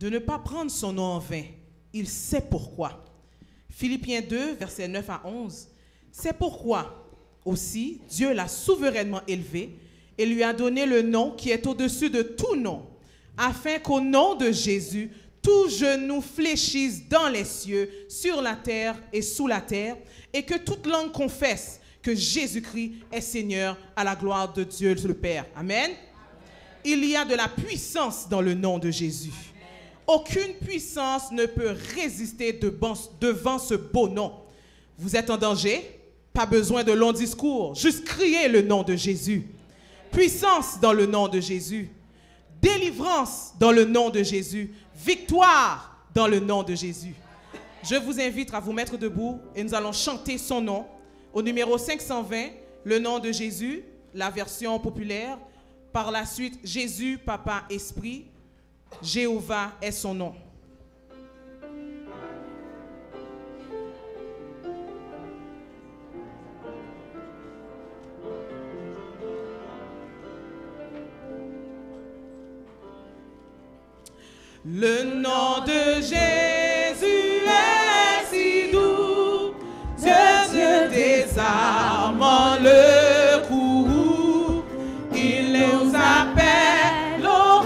de ne pas prendre son nom en vain. Il sait pourquoi. Philippiens 2, versets 9 à 11. C'est pourquoi aussi Dieu l'a souverainement élevé et lui a donné le nom qui est au-dessus de tout nom, afin qu'au nom de Jésus, tout genou fléchisse dans les cieux, sur la terre et sous la terre, et que toute langue confesse que Jésus-Christ est Seigneur à la gloire de Dieu le Père. Amen. Il y a de la puissance dans le nom de Jésus. Aucune puissance ne peut résister devant ce beau nom. Vous êtes en danger? Pas besoin de longs discours. Juste criez le nom de Jésus. Puissance dans le nom de Jésus. Délivrance dans le nom de Jésus. Victoire dans le nom de Jésus. Je vous invite à vous mettre debout et nous allons chanter son nom. Au numéro 520, le nom de Jésus, la version populaire. Par la suite, Jésus, Papa, Esprit. Jéhovah est son nom. Le nom de Jésus est si doux, Dieu désarmant le courroux, il nous appelle au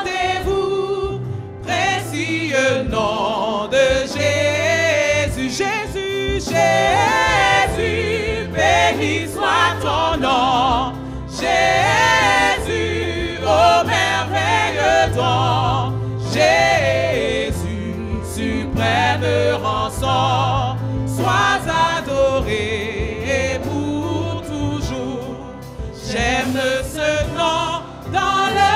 rendez-vous, précieux nom de Jésus, Jésus, Jésus, béni soit ton nom, Jésus, ô merveilleux don. Jésus, suprême rançon, sois adoré pour toujours. J'aime ce nom dans le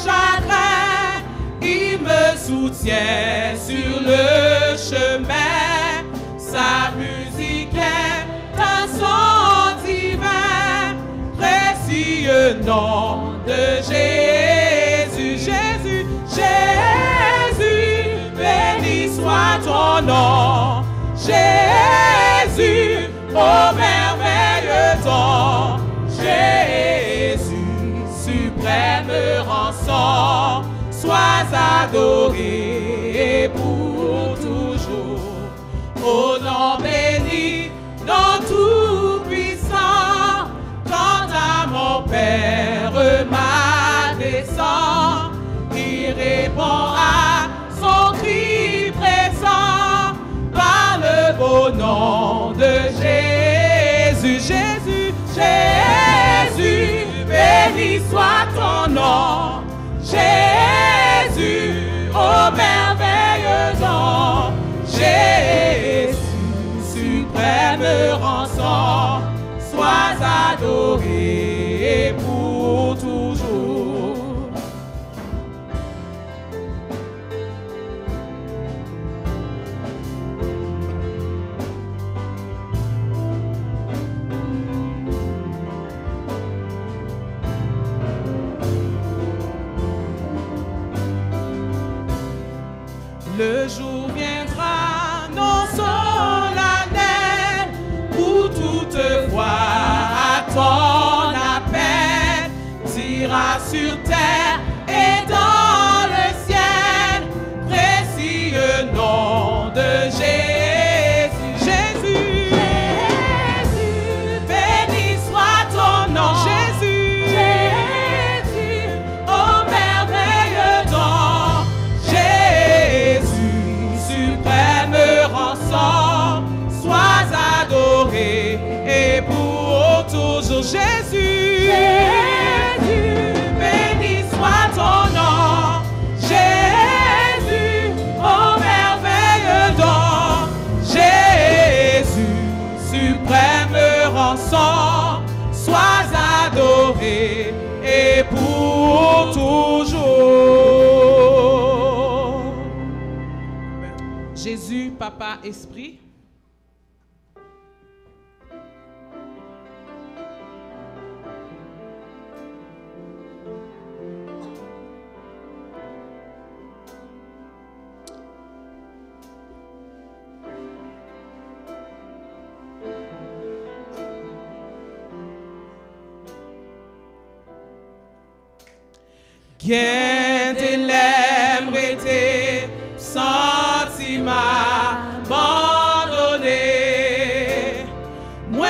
chagrin, il me soutient sur le chemin. Sa musique est un son divin, précieux nom de Jésus, Jésus, Jésus, béni soit ton nom, Jésus, ô merveilleux don, Jésus, suprême rançon, sois adoré pour toujours. Ô nom béni, nom tout puissant, quand à mon Père ma descend, il répond à son cri pressant par le beau nom de Jésus, Jésus, Jésus, béni soit ton nom, Jésus, ô merveilleux don, Jésus, suprême rançon, sois adoré pour toujours. Le jour viendra, non solennel, où toutefois à ton appel tira sur terre et dans le ciel, précieux nom de Jésus, Jésus, Jésus, béni soit ton nom, Jésus, Jésus, ô merveilleux don, Jésus, suprême rançon, sois adoré et pour toujours, Jésus, Jésus, béni soit ton nom, Jésus, ô merveilleux don, Jésus, suprême rançon, sois adoré et pour toujours. Jésus, Papa, Esprit. Quien te l'aime, m'abandonner. Moi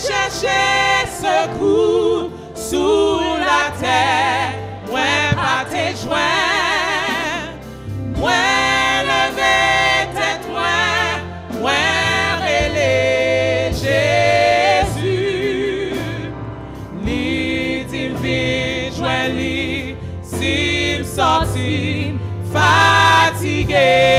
chercher secours sous la terre, moi pas te joindre. Moi lever tête, moi relais Jésus. Li t'il vit joint li, s'il sorti fatigué.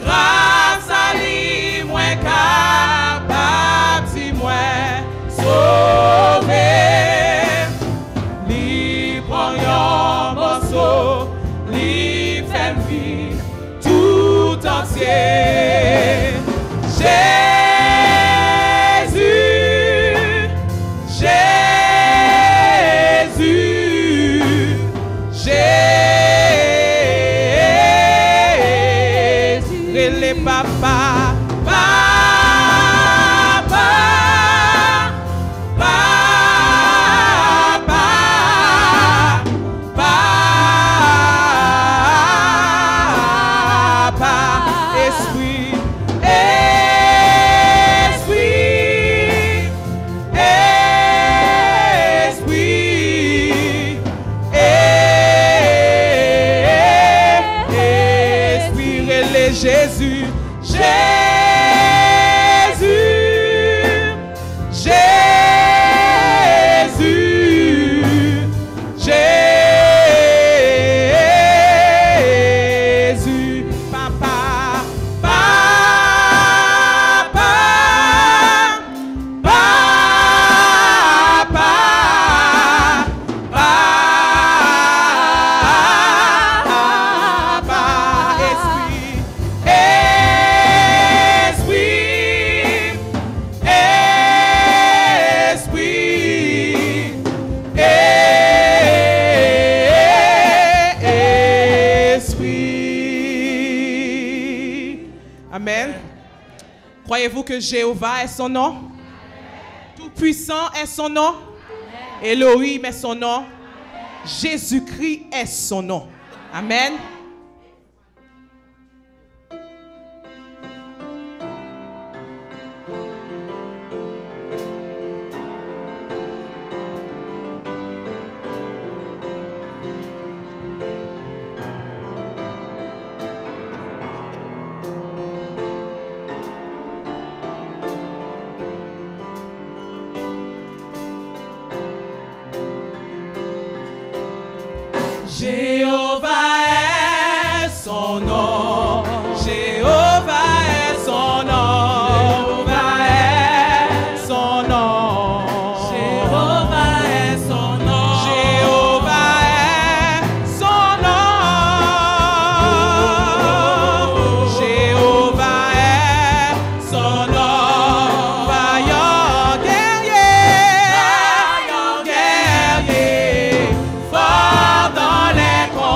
Grâce à lui, moi capable, si moi sauvé. Lui prend un morceau, lui fait vivre tout entier. Papa, papa, papa, papa, esprit, esprit, esprit, esprit, relais Jésus. Amen. Croyez-vous que Jéhovah est son nom? Tout-puissant est son nom? Elohim est son nom? Jésus-Christ est son nom. Amen. Jéhovah est son nom. Jéhovah est son nom. Jéhovah est son nom. Jéhovah est son nom. Jéhovah est son nom. Jéhovah est son nom. Vaillant guerrier, fort dans les combats.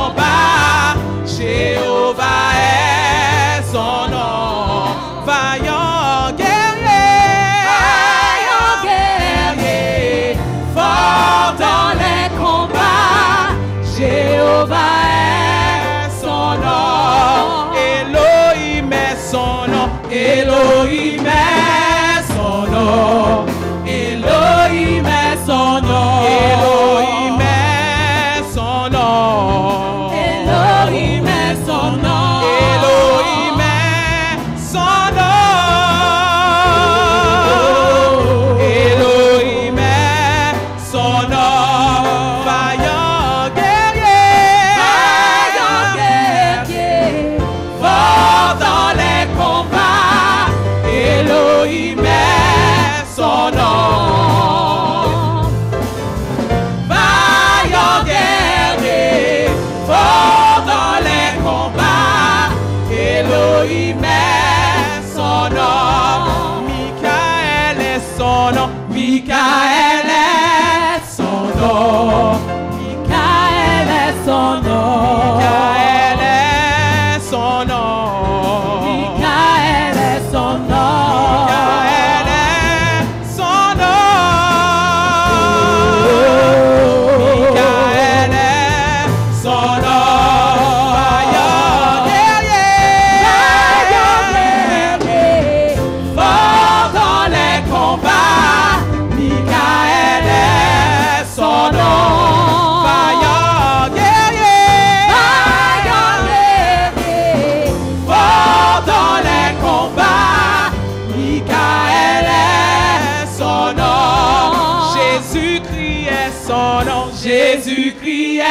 Jésus criait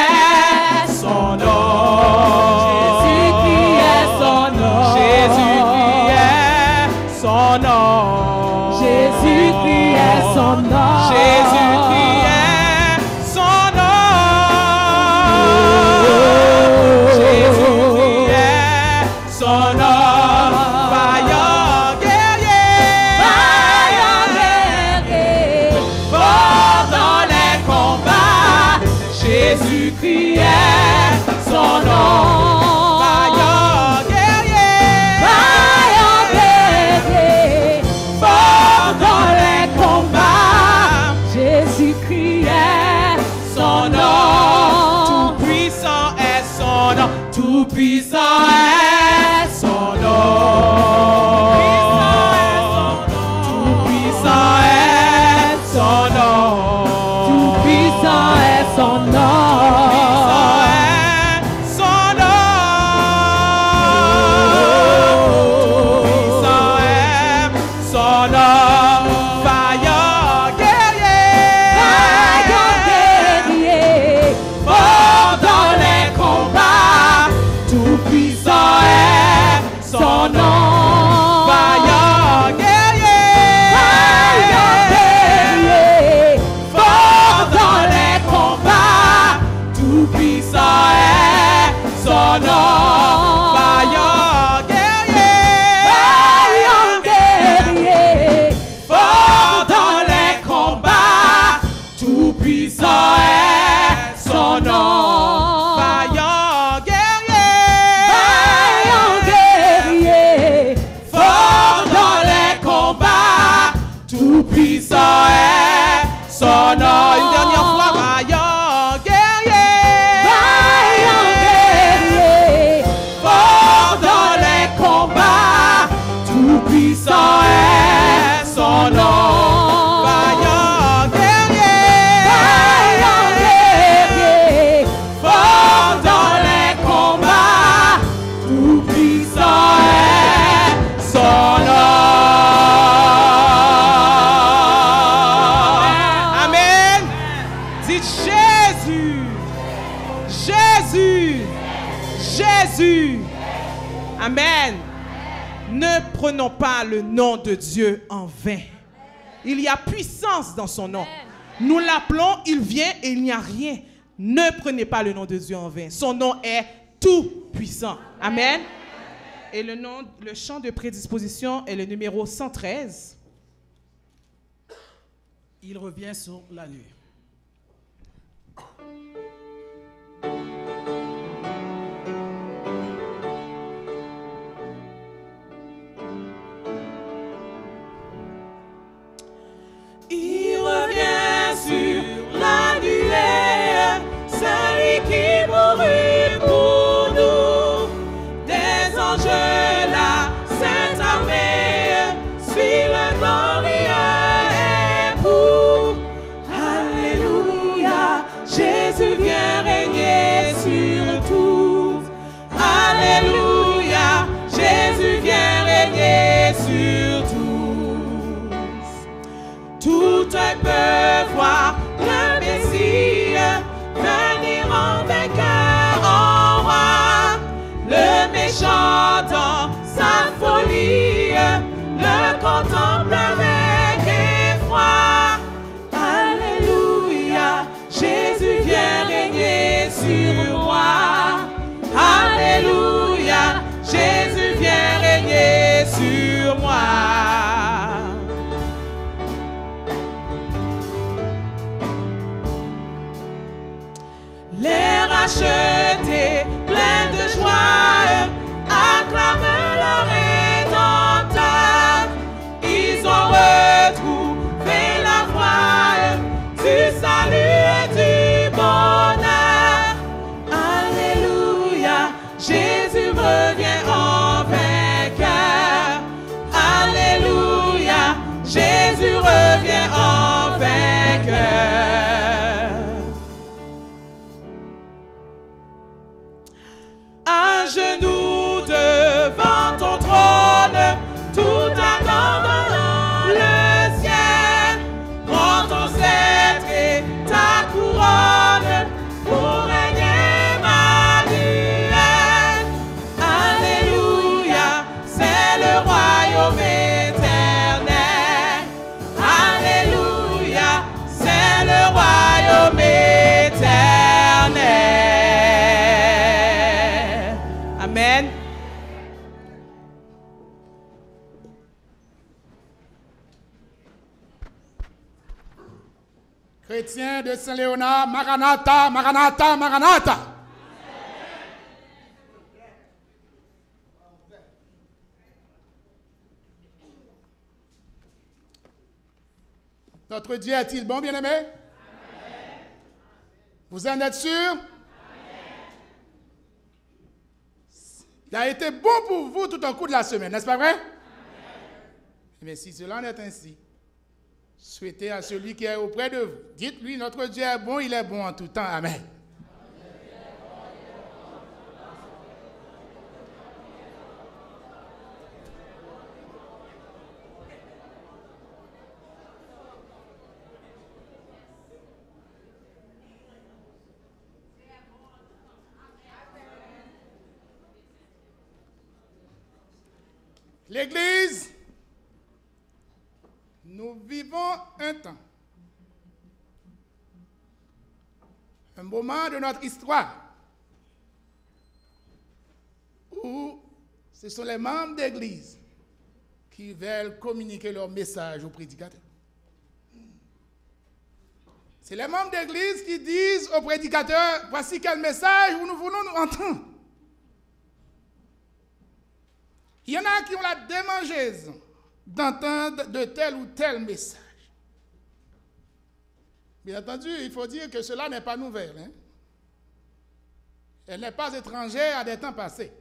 son nom. Jésus criait son nom. Jésus criait son nom. Jésus criait son nom. Jésus criait son nom. Jésus criait son nom. Vaillant guerrier. Vaillant guerrier. Fort dans les combats. Jésus criait son nom. Vaillant guerrier. Vaillant guerrier. Fort dans les combats. Jésus criait Son nom. Tout puissant est son nom. Tout puissant est son nom. Tout puissant est son nom. tout puissant est son nom. Jésus. Amen. Ne prenons pas le nom de Dieu en vain. Il y a puissance dans son nom. Nous l'appelons, il vient et il n'y a rien. Ne prenez pas le nom de Dieu en vain. Son nom est tout puissant. Amen. Et le chant de prédisposition est le numéro 113. Il revient sur la nuit. Il revient sur la nuée, celui qui mourut pour nous. Des anges, la sainte armée, suit le glorieux époux. Alléluia, Jésus vient régner sur tous. Alléluia, Jésus vient régner sur tous. Tout œil peut voir le Messie venir en vainqueur en roi. Le méchant dans sa folie le contemple avec effroi. Alléluia, Jésus vient régner sur moi. Alléluia, Jésus vient régner sur moi. Les rachetés, pleins de joie, acclament leur Rédempteur. Ils ont retrouvé la voie du salut et du bonheur. Alléluia, Jésus revient en vainqueur. Alléluia, Jésus revient en vainqueur. chrétiens de Saint-Léonard, Maranatha, Maranatha, Maranatha. Notre Dieu est-il bon, bien-aimé? Vous en êtes sûr? Il a été bon pour vous tout au cours de la semaine, n'est-ce pas vrai? Mais si cela en est ainsi, souhaitez à celui qui est auprès de vous. Dites-lui, notre Dieu est bon, il est bon en tout temps. Amen. L'Église, nous vivons un temps, un moment de notre histoire où ce sont les membres d'Église qui veulent communiquer leur message aux prédicateurs. C'est les membres d'Église qui disent aux prédicateurs, voici quel message nous voulons nous entendre. Il y en a qui ont la démangeaison d'entendre de tel ou tel message. Bien entendu, il faut dire que cela n'est pas nouvelle. Hein? Elle n'est pas étrangère à des temps passés.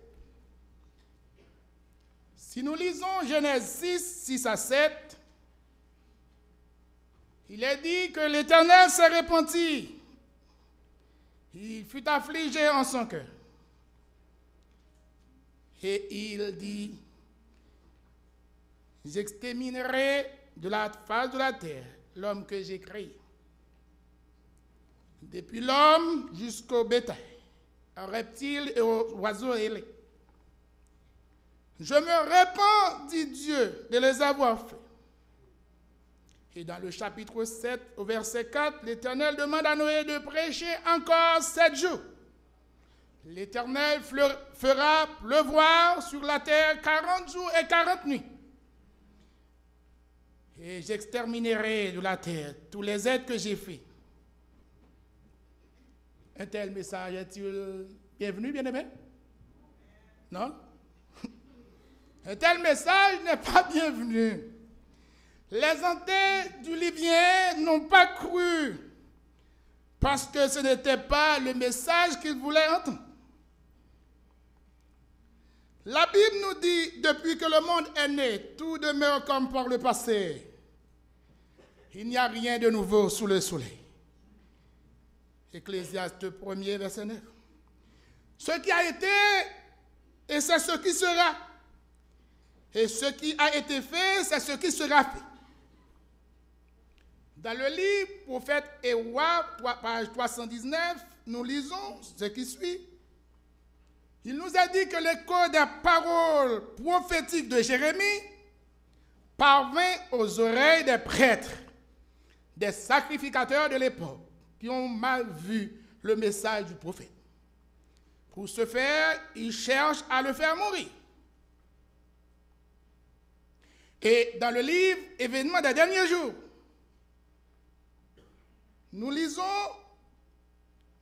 Si nous lisons Genèse 6, 6 à 7, il est dit que l'Éternel s'est repenti. Il fut affligé en son cœur. Et il dit, j'exterminerai de la face de la terre l'homme que j'ai créé. Depuis l'homme jusqu'au bétail, aux reptiles et aux oiseaux ailés. Je me répands, dit Dieu, de les avoir faits. Et dans le chapitre 7, au verset 4, l'Éternel demande à Noé de prêcher encore 7 jours. L'Éternel fera pleuvoir sur la terre 40 jours et 40 nuits. Et j'exterminerai de la terre tous les êtres que j'ai faits. Un tel message est-il bienvenu, bien-aimé? Non? Un tel message n'est pas bienvenu. Les antédiluviens n'ont pas cru parce que ce n'était pas le message qu'ils voulaient entendre. La Bible nous dit, depuis que le monde est né, tout demeure comme par le passé. Il n'y a rien de nouveau sous le soleil. Ecclésiaste 1er, verset 9. Ce qui a été, et c'est ce qui sera. Et ce qui a été fait, c'est ce qui sera fait. Dans le livre Prophète et Roi, page 319, nous lisons ce qui suit. Il nous a dit que l'écho des paroles prophétiques de Jérémie parvint aux oreilles des prêtres, des sacrificateurs de l'époque, qui ont mal vu le message du prophète. Pour ce faire, ils cherchent à le faire mourir. Et dans le livre Événements des derniers jours, nous lisons,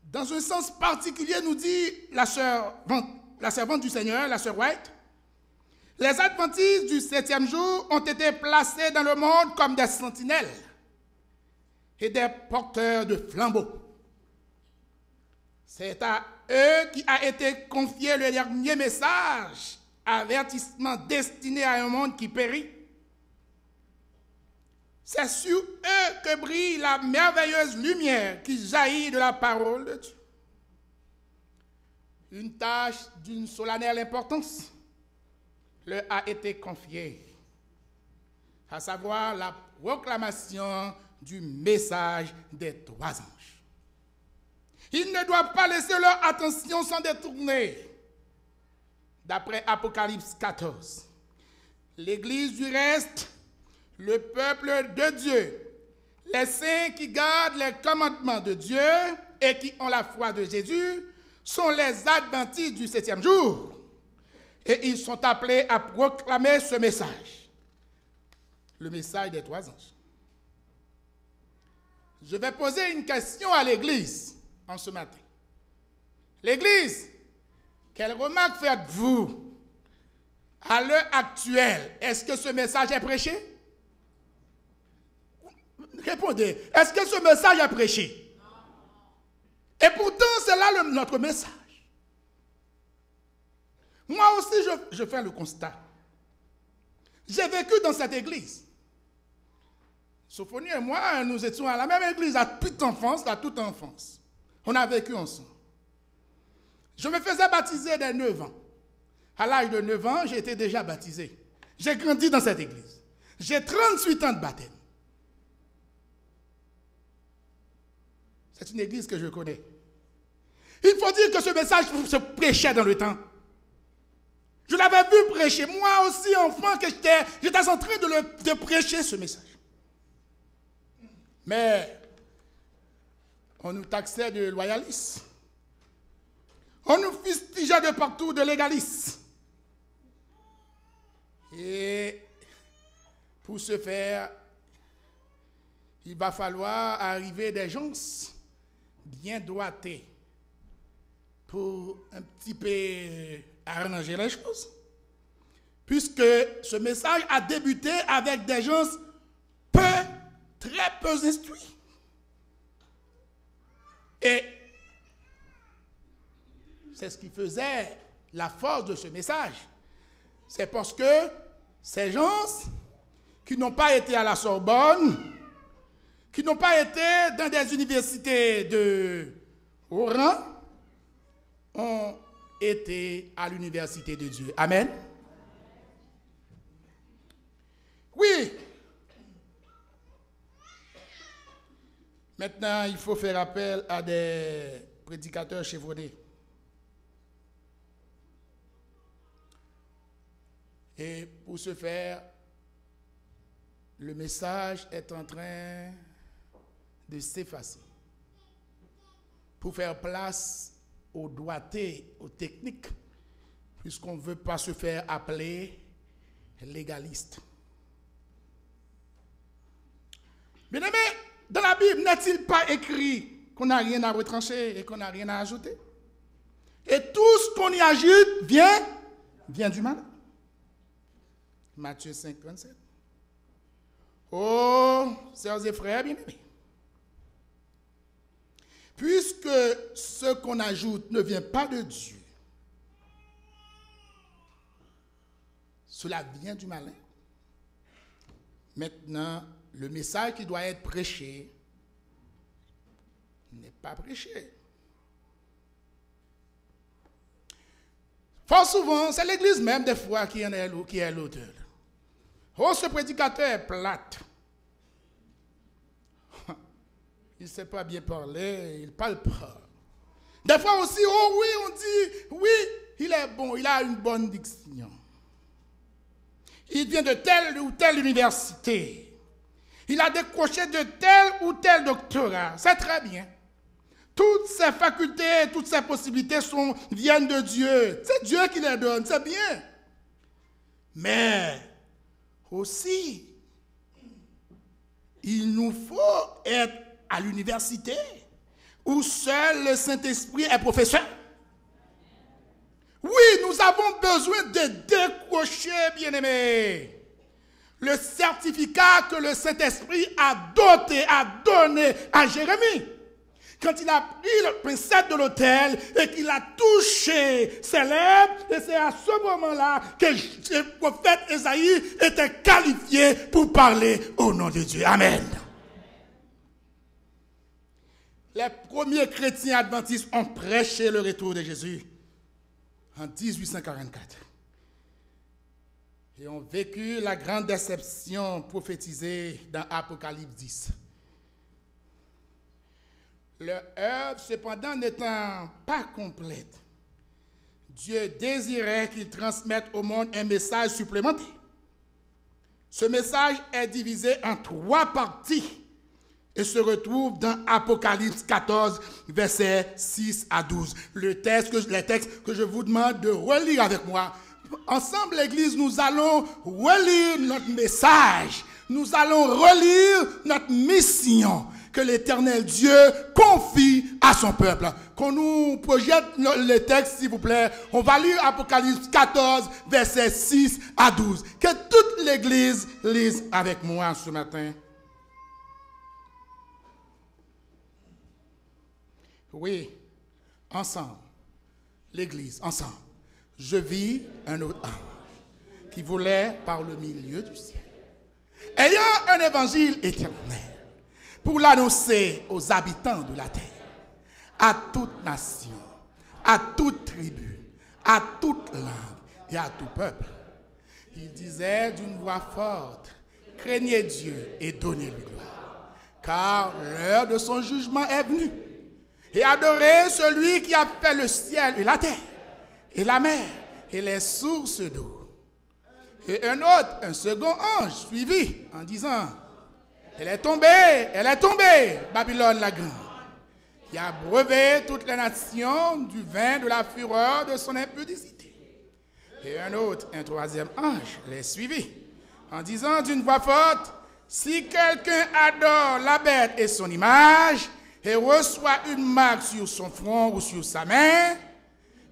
dans un sens particulier, nous dit la servante du Seigneur, la sœur White, les adventistes du 7e jour ont été placés dans le monde comme des sentinelles et des porteurs de flambeaux. C'est à eux qui a été confié le dernier message, avertissement destiné à un monde qui périt. C'est sur eux que brille la merveilleuse lumière qui jaillit de la parole de Dieu. Une tâche d'une solennelle importance leur a été confiée, à savoir la proclamation du message des 3 anges. Ils ne doivent pas laisser leur attention s'en détourner. D'après Apocalypse 14, l'Église du reste, le peuple de Dieu, les saints qui gardent les commandements de Dieu et qui ont la foi de Jésus, sont les adventistes du 7e jour. Et ils sont appelés à proclamer ce message, le message des 3 anges. Je vais poser une question à l'Église en ce matin. L'Église, quelle remarque faites-vous à l'heure actuelle? Est-ce que ce message est prêché? Répondez. Est-ce que ce message est prêché? Et pourtant, c'est là notre message. Moi aussi, je fais le constat. J'ai vécu dans cette église. Sophonie et moi, nous étions à la même église à toute enfance. On a vécu ensemble. Je me faisais baptiser dès 9 ans. À l'âge de 9 ans, j'ai été déjà baptisé. J'ai grandi dans cette église. J'ai 38 ans de baptême. C'est une église que je connais. Il faut dire que ce message se prêchait dans le temps. Je l'avais vu prêcher. Moi aussi, enfant que j'étais en train de prêcher ce message. Mais on nous taxait de loyalistes. On nous fustigeait de partout de légalistes. Et pour ce faire, il va falloir arriver des gens bien doigtés pour un petit peu arranger les choses. Puisque ce message a débuté avec des gens très peu instruits. Et c'est ce qui faisait la force de ce message. C'est parce que ces gens qui n'ont pas été à la Sorbonne, qui n'ont pas été dans des universités de haut rang, ont été à l'université de Dieu. Amen. Oui. Maintenant, il faut faire appel à des prédicateurs chevronnés. Et pour ce faire, le message est en train de s'effacer pour faire place aux doigtés, aux techniques, puisqu'on ne veut pas se faire appeler légaliste. Bien aimé, dans la Bible, n'est-il pas écrit qu'on n'a rien à retrancher et qu'on n'a rien à ajouter? Et tout ce qu'on y ajoute vient du mal. Matthieu 5, 27. Oh, sœurs et frères bien-aimés, puisque ce qu'on ajoute ne vient pas de Dieu, cela vient du malin. Maintenant, le message qui doit être prêché n'est pas prêché. Fort souvent, c'est l'Église même des fois qui est l'auteur. Oh, ce prédicateur est plate. Il ne sait pas bien parler, il parle pas. Des fois aussi, oh oui, on dit, oui, il est bon, il a une bonne diction. Il vient de telle ou telle université. Il a décroché de tel ou tel doctorat. C'est très bien. Toutes ces facultés, toutes ces possibilités viennent de Dieu. C'est Dieu qui les donne, c'est bien. Mais aussi, il nous faut être à l'université où seul le Saint-Esprit est professeur. Oui, nous avons besoin de décrocher, bien-aimés, le certificat que le Saint-Esprit a donné à Jérémie. Quand il a pris le pincette de l'autel et qu'il a touché ses lèvres, et c'est à ce moment-là que le prophète Ésaïe était qualifié pour parler au nom de Dieu. Amen. Les premiers chrétiens adventistes ont prêché le retour de Jésus en 1844 et ont vécu la grande déception prophétisée dans Apocalypse 10. Leur œuvre, cependant, n'étant pas complète, Dieu désirait qu'ils transmettent au monde un message supplémentaire. Ce message est divisé en 3 parties et se retrouve dans Apocalypse 14, versets 6 à 12. Les textes que je vous demande de relire avec moi. Ensemble, l'Église, nous allons relire notre message. Nous allons relire notre mission. que l'Éternel Dieu confie à son peuple. Qu'on nous projette le texte, s'il vous plaît. On va lire Apocalypse 14, versets 6 à 12. Que toute l'Église lise avec moi ce matin. Oui, ensemble, l'Église, ensemble. Je vis un autre ange qui volait par le milieu du ciel, ayant un évangile éternel pour l'annoncer aux habitants de la terre, à toute nation, à toute tribu, à toute langue et à tout peuple. Il disait d'une voix forte, craignez Dieu et donnez-lui gloire, car l'heure de son jugement est venue. Et adorez celui qui a fait le ciel et la terre, et la mer, et les sources d'eau. Et un second ange suivit en disant, elle est tombée, Babylone la grande, qui a brevé toutes les nations du vin de la fureur de son impudicité. Et un troisième ange les suivit en disant d'une voix forte, si quelqu'un adore la bête et son image, et reçoit une marque sur son front ou sur sa main,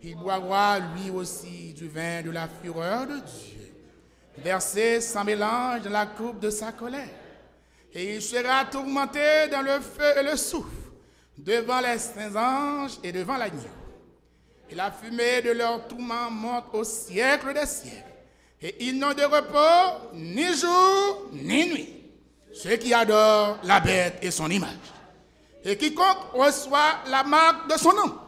il boira lui aussi du vin de la fureur de Dieu, versé sans mélange dans la coupe de sa colère. Et il sera tourmenté dans le feu et le soufre, devant les saints anges et devant l'agneau. Et la fumée de leur tourment monte au siècle des siècles. Et ils n'ont de repos ni jour ni nuit, ceux qui adorent la bête et son image. Et quiconque reçoit la marque de son nom.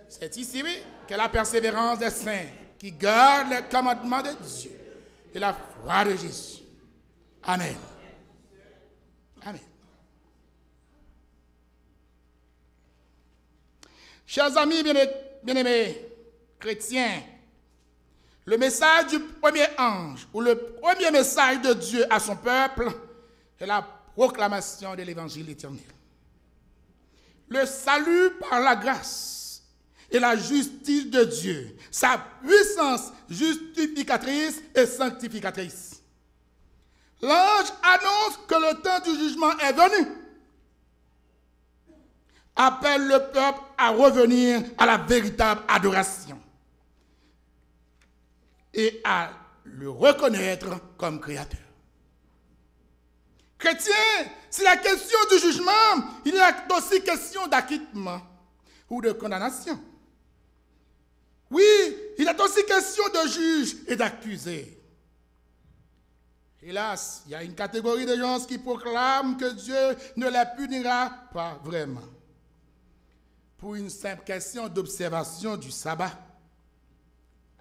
C'est ici, oui, que la persévérance des saints qui gardent les commandements de Dieu et la foi de Jésus. Amen. Amen. Chers amis bien-aimés chrétiens, le message du premier ange, ou le premier message de Dieu à son peuple, est la proclamation de l'évangile éternel. Le salut par la grâce et la justice de Dieu, sa puissance justificatrice et sanctificatrice. L'ange annonce que le temps du jugement est venu. Appelle le peuple à revenir à la véritable adoration et à le reconnaître comme créateur. Chrétien, c'est la question du jugement, il y a aussi question d'acquittement ou de condamnation. Oui, il est aussi question de juge et d'accusé. Hélas, il y a une catégorie de gens qui proclament que Dieu ne les punira pas vraiment. Pour une simple question d'observation du sabbat.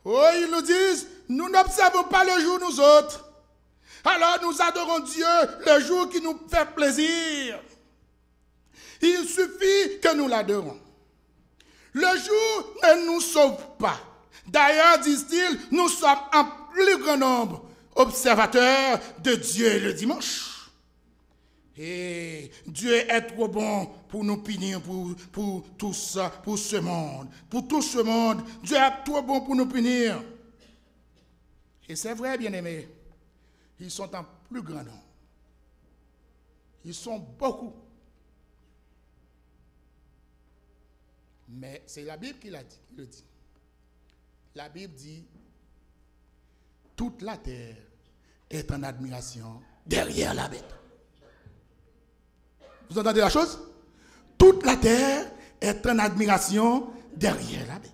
Oh, ils nous disent, nous n'observons pas le jour nous autres. Alors nous adorons Dieu le jour qui nous fait plaisir. Il suffit que nous l'adorons. Le jour ne nous sauve pas. D'ailleurs, disent-ils, nous sommes en plus grand nombre observateurs de Dieu le dimanche. Et Dieu est trop bon pour nous punir pour tout ça, pour ce monde. Pour tout ce monde, Dieu est trop bon pour nous punir. Et c'est vrai, bien-aimés. Ils sont en plus grand nombre. Ils sont beaucoup. Mais c'est la Bible qui le dit. La Bible dit, toute la terre est en admiration derrière la bête. Vous entendez la chose? Toute la terre est en admiration derrière la bête.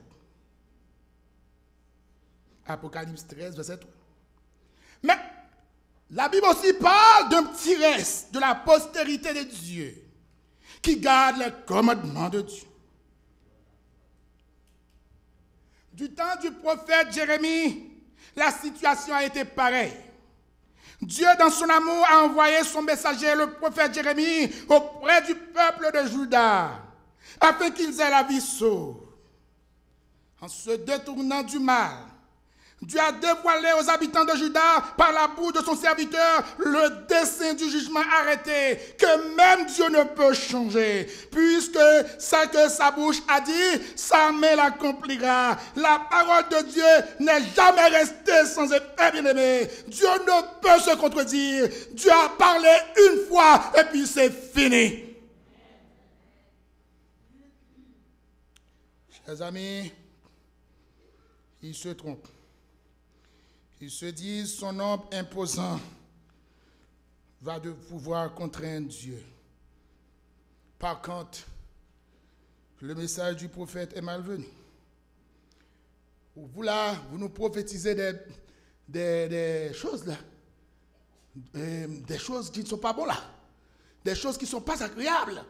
Apocalypse 13, verset 3. Mais la Bible aussi parle d'un petit reste de la postérité de Dieu qui garde les commandements de Dieu. Du temps du prophète Jérémie, la situation a été pareille. Dieu, dans son amour, a envoyé son messager, le prophète Jérémie, auprès du peuple de Juda, afin qu'ils aient la vie sauve. En se détournant du mal, Dieu a dévoilé aux habitants de Juda, par la bouche de son serviteur, le dessein du jugement arrêté, que même Dieu ne peut changer. Puisque ce que sa bouche a dit, sa main l'accomplira. La parole de Dieu n'est jamais restée sans effet, bien-aimé. Dieu ne peut se contredire. Dieu a parlé une fois et puis c'est fini. Chers amis, ils se trompent. Ils se disent son nombre imposant va de pouvoir contraindre Dieu. Par contre, le message du prophète est malvenu. Vous là, vous nous prophétisez des choses là, des choses qui ne sont pas bonnes là, des choses qui ne sont pas agréables.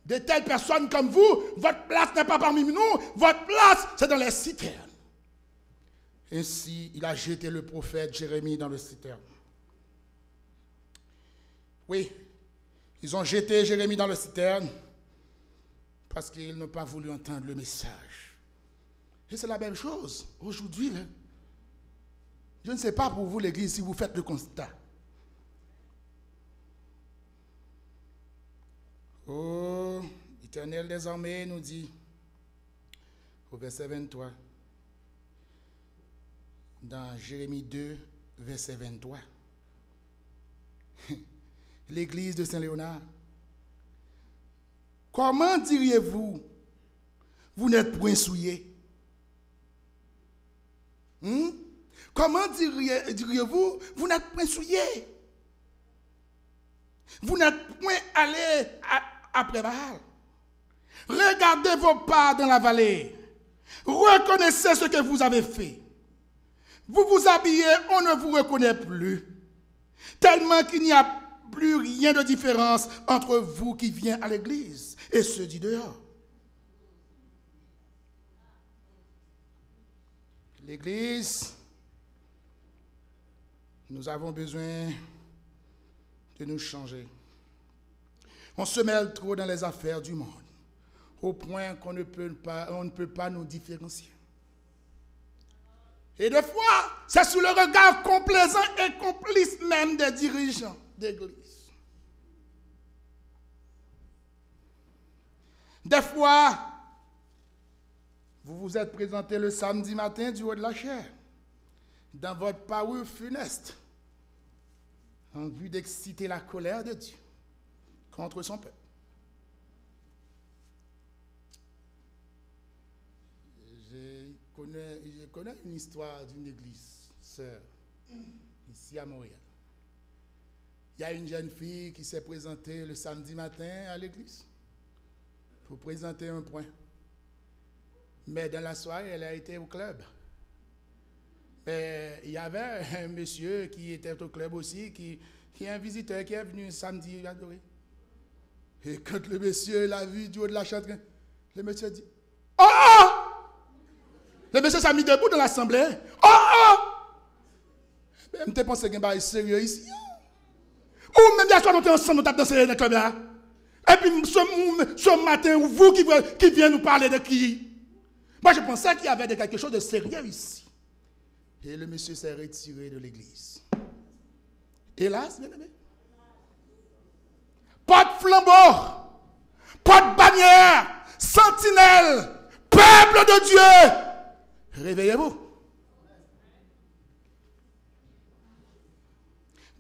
De telles personnes comme vous, votre place n'est pas parmi nous, votre place c'est dans les citernes. Ainsi, il a jeté le prophète Jérémie dans le citerne. Oui, ils ont jeté Jérémie dans le citerne parce qu'ils n'ont pas voulu entendre le message. Et c'est la même chose aujourd'hui. Là. Je ne sais pas pour vous, l'Église, si vous faites le constat. Oh, l'Éternel des armées nous dit, au verset 23, dans Jérémie 2, verset 23. L'église de Saint-Léonard. Comment diriez-vous, vous n'êtes point souillés? Comment diriez-vous, vous n'êtes point souillés? Vous n'êtes point allés après Baal. Regardez vos pas dans la vallée. Reconnaissez ce que vous avez fait. Vous vous habillez, on ne vous reconnaît plus. Tellement qu'il n'y a plus rien de différence entre vous qui vient à l'église et ceux du dehors. L'église, nous avons besoin de nous changer. On se mêle trop dans les affaires du monde, au point qu'on ne peut pas nous différencier. Et des fois, c'est sous le regard complaisant et complice même des dirigeants d'église. Des fois, vous vous êtes présenté le samedi matin du haut de la chair, dans votre parure funeste, en vue d'exciter la colère de Dieu contre son peuple. Je connais une histoire d'une église, sœur, ici à Montréal. Il y a une jeune fille qui s'est présentée le samedi matin à l'église pour présenter un point. Mais dans la soirée, elle a été au club. Mais il y avait un monsieur qui était au club aussi, qui est un visiteur qui est venu samedi adorer. Et quand le monsieur l'a vu du haut de la châtre, le monsieur a dit « Oh, oh !» Le monsieur s'est mis debout dans l'assemblée. « Oh, oh !» Je me pensé qu'il y a un sérieux ici. Ou même bien, nous sommes ensemble, nous avons dansé dans le club là. Et puis ce matin, vous qui venez nous parler de qui? Moi, je pensais qu'il y avait quelque chose de sérieux ici. Et le monsieur s'est retiré de l'église. Hélas, bien aimé. Pas de flambeau, pas de bannière, sentinelle, peuple de Dieu. Réveillez-vous.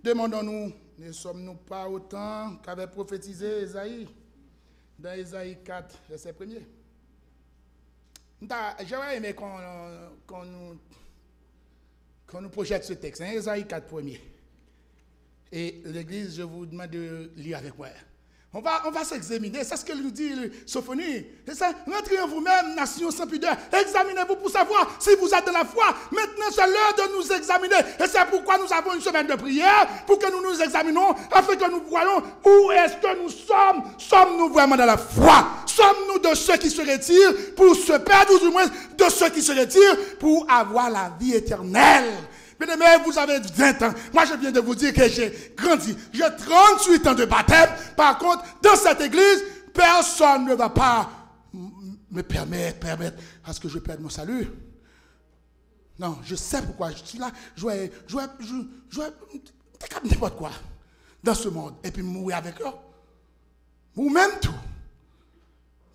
Demandons-nous, ne sommes-nous pas autant qu'avait prophétisé Ésaïe dans Ésaïe 4, verset 1er? J'aurais aimé qu'on nous projette ce texte, hein, Ésaïe 4, 1er. Et l'Église, je vous demande de lire avec moi. On va s'examiner, c'est ce que nous dit Sophonie. C'est ça, rentrez en vous-même, nation sans pudeur. Examinez-vous pour savoir si vous êtes de la foi. Maintenant, c'est l'heure de nous examiner. Et c'est pourquoi nous avons une semaine de prière, pour que nous nous examinons, afin que nous voyons où est-ce que nous sommes. Sommes-nous vraiment dans la foi? Sommes-nous de ceux qui se retirent pour se perdre, ou du moins de ceux qui se retirent pour avoir la vie éternelle? Bien-aimés, vous avez 20 ans. Moi, je viens de vous dire que j'ai grandi. J'ai 38 ans de baptême. Par contre, dans cette église, personne ne va pas me permettre à ce que je perde mon salut. Non, je sais pourquoi je suis là. Je n'importe quoi dans ce monde. Et puis mourir avec eux. Ou même tout.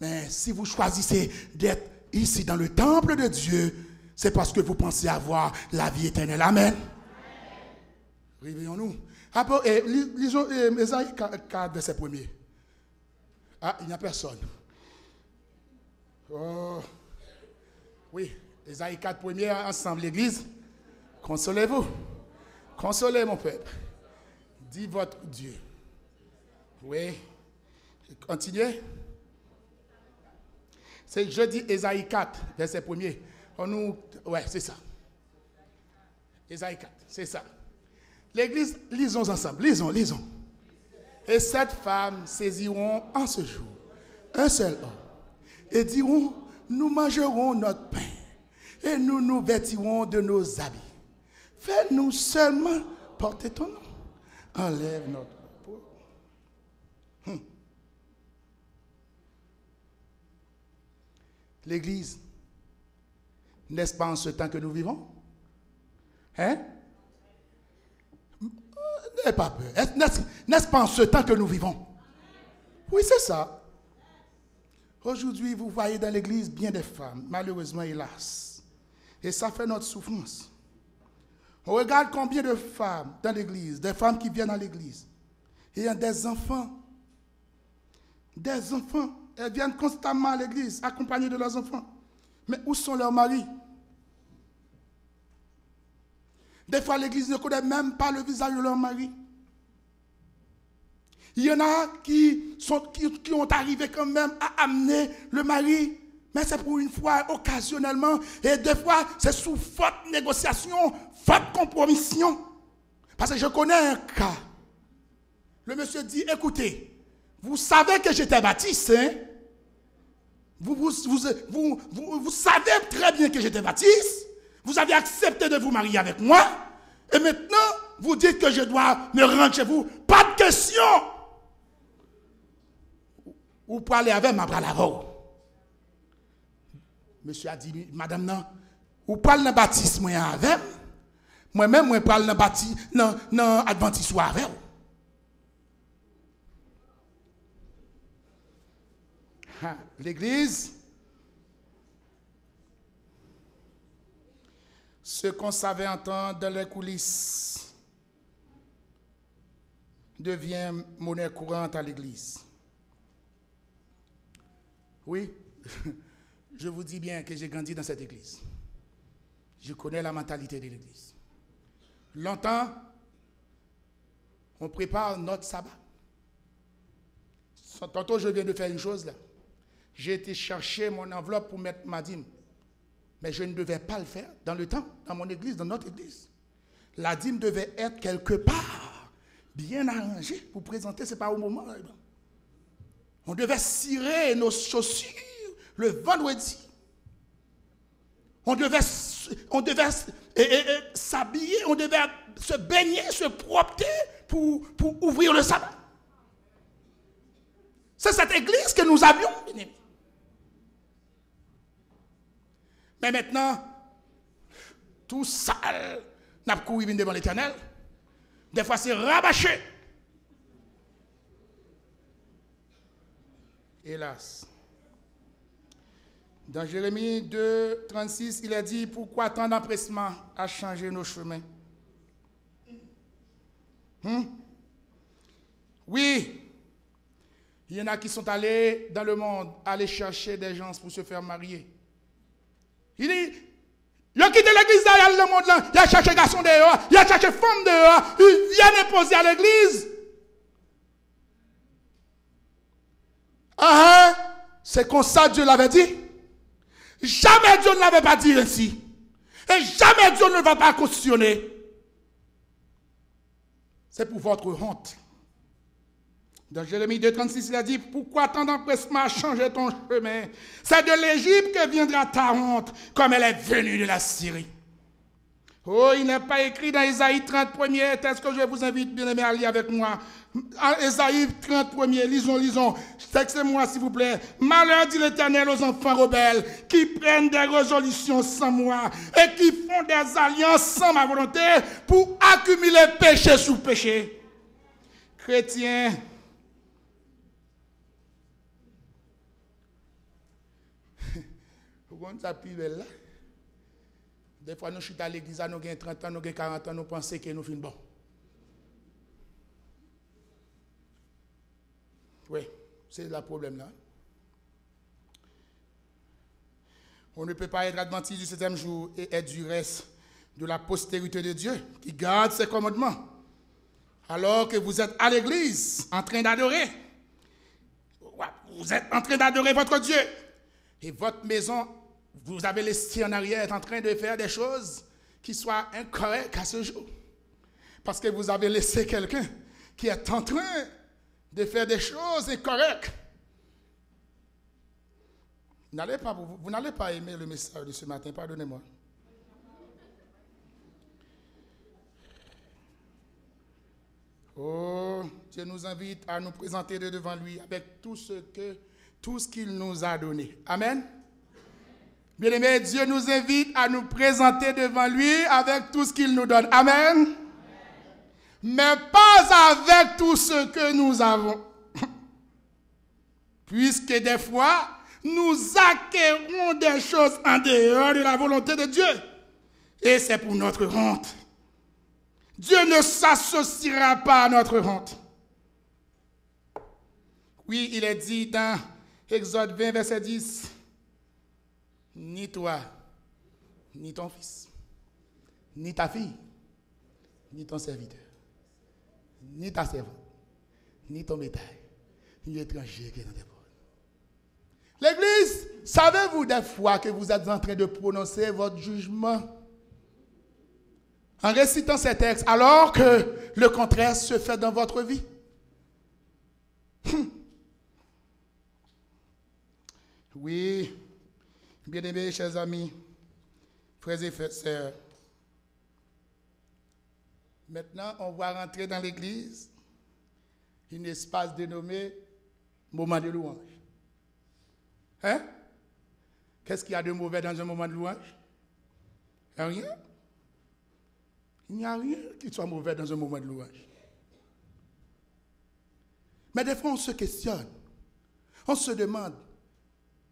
Mais si vous choisissez d'être ici dans le temple de Dieu, c'est parce que vous pensez avoir la vie éternelle. Amen. Réveillons-nous. Après, lisons Ésaïe 4, verset 1er. Ah, il n'y a personne. Oh. Oui, Ésaïe 4, 1er, ensemble, l'église. Consolez-vous. Consolez mon peuple. Dis votre Dieu. Oui. Continuez. C'est jeudi Ésaïe 4, verset 1er. Ouais, c'est ça. Ésaïe 4, c'est ça. L'église, lisons ensemble, lisons. Et 7 femmes saisiront en ce jour un seul homme et diront, nous mangerons notre pain et nous nous vêtirons de nos habits. Fais-nous seulement porter ton nom. Enlève notre peau. L'église, n'est-ce pas en ce temps que nous vivons? Hein? N'ayez pas peur. N'est-ce pas en ce temps que nous vivons? Oui, c'est ça. Aujourd'hui, vous voyez dans l'église bien des femmes, malheureusement, hélas. Et ça fait notre souffrance. On regarde combien de femmes dans l'église, des femmes qui viennent dans l'église. Et il y a des enfants. Des enfants. Elles viennent constamment à l'église, accompagnées de leurs enfants. Mais où sont leurs maris? Des fois, l'église ne connaît même pas le visage de leur mari. Il y en a qui ont arrivé quand même à amener le mari, mais c'est pour une fois, occasionnellement. Et des fois, c'est sous faute négociation, faute compromission. Parce que je connais un cas. Le monsieur dit, écoutez, vous savez que j'étais baptiste, hein? Vous savez très bien que j'étais baptiste. Vous avez accepté de vous marier avec moi. Et maintenant, vous dites que je dois me rendre chez vous. Pas de question. Ou parler avec ma bravo. Monsieur a dit, madame, non. Ou parle dans baptiste, moi avec. Moi-même, moi parle dans baptiste, non, adventiste avec. L'église, ce qu'on savait entendre dans les coulisses devient monnaie courante à l'église. Oui, je vous dis bien que j'ai grandi dans cette église. Je connais la mentalité de l'église. Longtemps, on prépare notre sabbat. Tantôt, je viens de faire une chose là. J'ai été chercher mon enveloppe pour mettre ma dîme. Mais je ne devais pas le faire dans le temps, dans mon église, dans notre église. La dîme devait être quelque part, bien arrangée pour présenter, ce n'est pas au moment. On devait cirer nos chaussures le vendredi. On devait s'habiller, on devait se baigner, se propter pour ouvrir le sabbat. C'est cette église que nous avions, bien aimés. Mais maintenant, tout sale n'a pas couru devant l'Éternel. Des fois, c'est rabâché. Hélas. Dans Jérémie 2, 36, il a dit, pourquoi tant d'empressement à changer nos chemins? Oui, il y en a qui sont allés dans le monde, aller chercher des gens pour se faire marier. Il dit, il a quitté l'église derrière le monde là, il a cherché garçon dehors, il a cherché femme dehors, il vient déposer à l'église. C'est comme ça Dieu l'avait dit. Jamais Dieu ne l'avait pas dit ainsi. Et jamais Dieu ne va pas cautionner. C'est pour votre honte. Dans Jérémie 2, 36, il a dit, pourquoi tant d'empressement à changer ton chemin? C'est de l'Égypte que viendra ta honte, comme elle est venue de la Syrie. Oh, il n'est pas écrit dans Ésaïe 31. Est-ce que je vous invite, bien aimé, à lire avec moi? Ésaïe 31, lisons. Textez-moi, s'il vous plaît. Malheur, dit l'Éternel, aux enfants rebelles qui prennent des résolutions sans moi et qui font des alliances sans ma volonté pour accumuler péché sous péché. Chrétiens, vous ça plus belle là? Des fois, nous sommes à l'église, nous avons 30 ans, nous avons 40 ans, nous pensons que nous finissons bon. Oui, c'est le problème là. On ne peut pas être adventiste du 7e jour et être du reste de la postérité de Dieu qui garde ses commandements. Alors que vous êtes à l'église en train d'adorer. Vous êtes en train d'adorer votre Dieu. Et votre maison, vous avez laissé en arrière, en train de faire des choses qui soient incorrectes à ce jour. Parce que vous avez laissé quelqu'un qui est en train de faire des choses incorrectes. Vous n'allez pas aimer le message de ce matin, pardonnez-moi. Oh, Dieu nous invite à nous présenter devant lui avec tout ce qu'il nous a donné. Amen. Bien-aimés, Dieu nous invite à nous présenter devant lui avec tout ce qu'il nous donne. Amen. Mais pas avec tout ce que nous avons. Puisque des fois, nous acquérons des choses en dehors de la volonté de Dieu. Et c'est pour notre honte. Dieu ne s'associera pas à notre honte. Oui, il est dit dans Exode 20, verset 10, ni toi, ni ton fils, ni ta fille, ni ton serviteur, ni ta servante, ni ton bétail, ni l'étranger qui est dans tes portes. L'Église, savez-vous des fois que vous êtes en train de prononcer votre jugement en récitant ces textes, alors que le contraire se fait dans votre vie? Oui, bien-aimés, chers amis, frères et sœurs, maintenant on va rentrer dans l'église, un espace dénommé moment de louange. Hein? Qu'est-ce qu'il y a de mauvais dans un moment de louange? Rien. Il n'y a rien qui soit mauvais dans un moment de louange. Mais des fois, on se questionne. On se demande,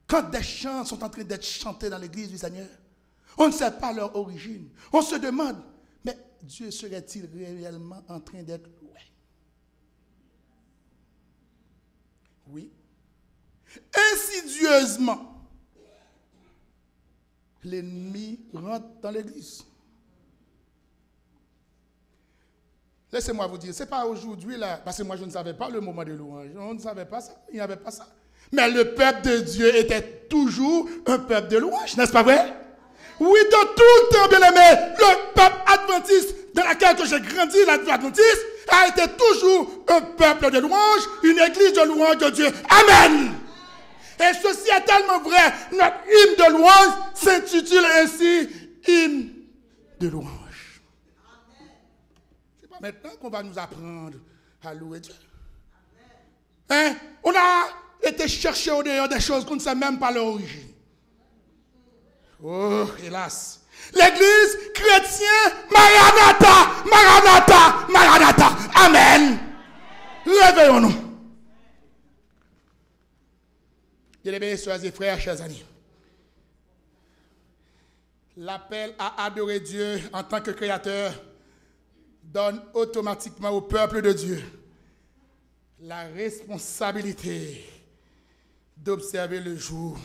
quand des chants sont en train d'être chantés dans l'église du Seigneur, on ne sait pas leur origine. On se demande, mais Dieu serait-il réellement en train d'être loué? Oui. Insidieusement, l'ennemi rentre dans l'église. Laissez-moi vous dire, ce n'est pas aujourd'hui, là, parce que moi je ne savais pas le moment de louange. On ne savait pas ça, il n'y avait pas ça. Mais le peuple de Dieu était toujours un peuple de louange, n'est-ce pas vrai? Oui, dans tout le temps, bien aimé, le peuple adventiste dans lequel j'ai grandi, l'adventiste, a été toujours un peuple de louange, une église de louange de Dieu. Amen! Et ceci est tellement vrai, notre hymne de louange s'intitule ainsi, hymne de louange. Maintenant qu'on va nous apprendre à louer Dieu. Hein? On a été chercher au dehors des choses qu'on ne sait même pas l'origine. Oh, hélas. L'église chrétienne, Maranatha, Maranatha, Maranatha. Amen. Réveillons-nous. Bien-aimés, soeurs et frères, chers amis. L'appel à adorer Dieu en tant que créateur donne automatiquement au peuple de Dieu la responsabilité d'observer le jour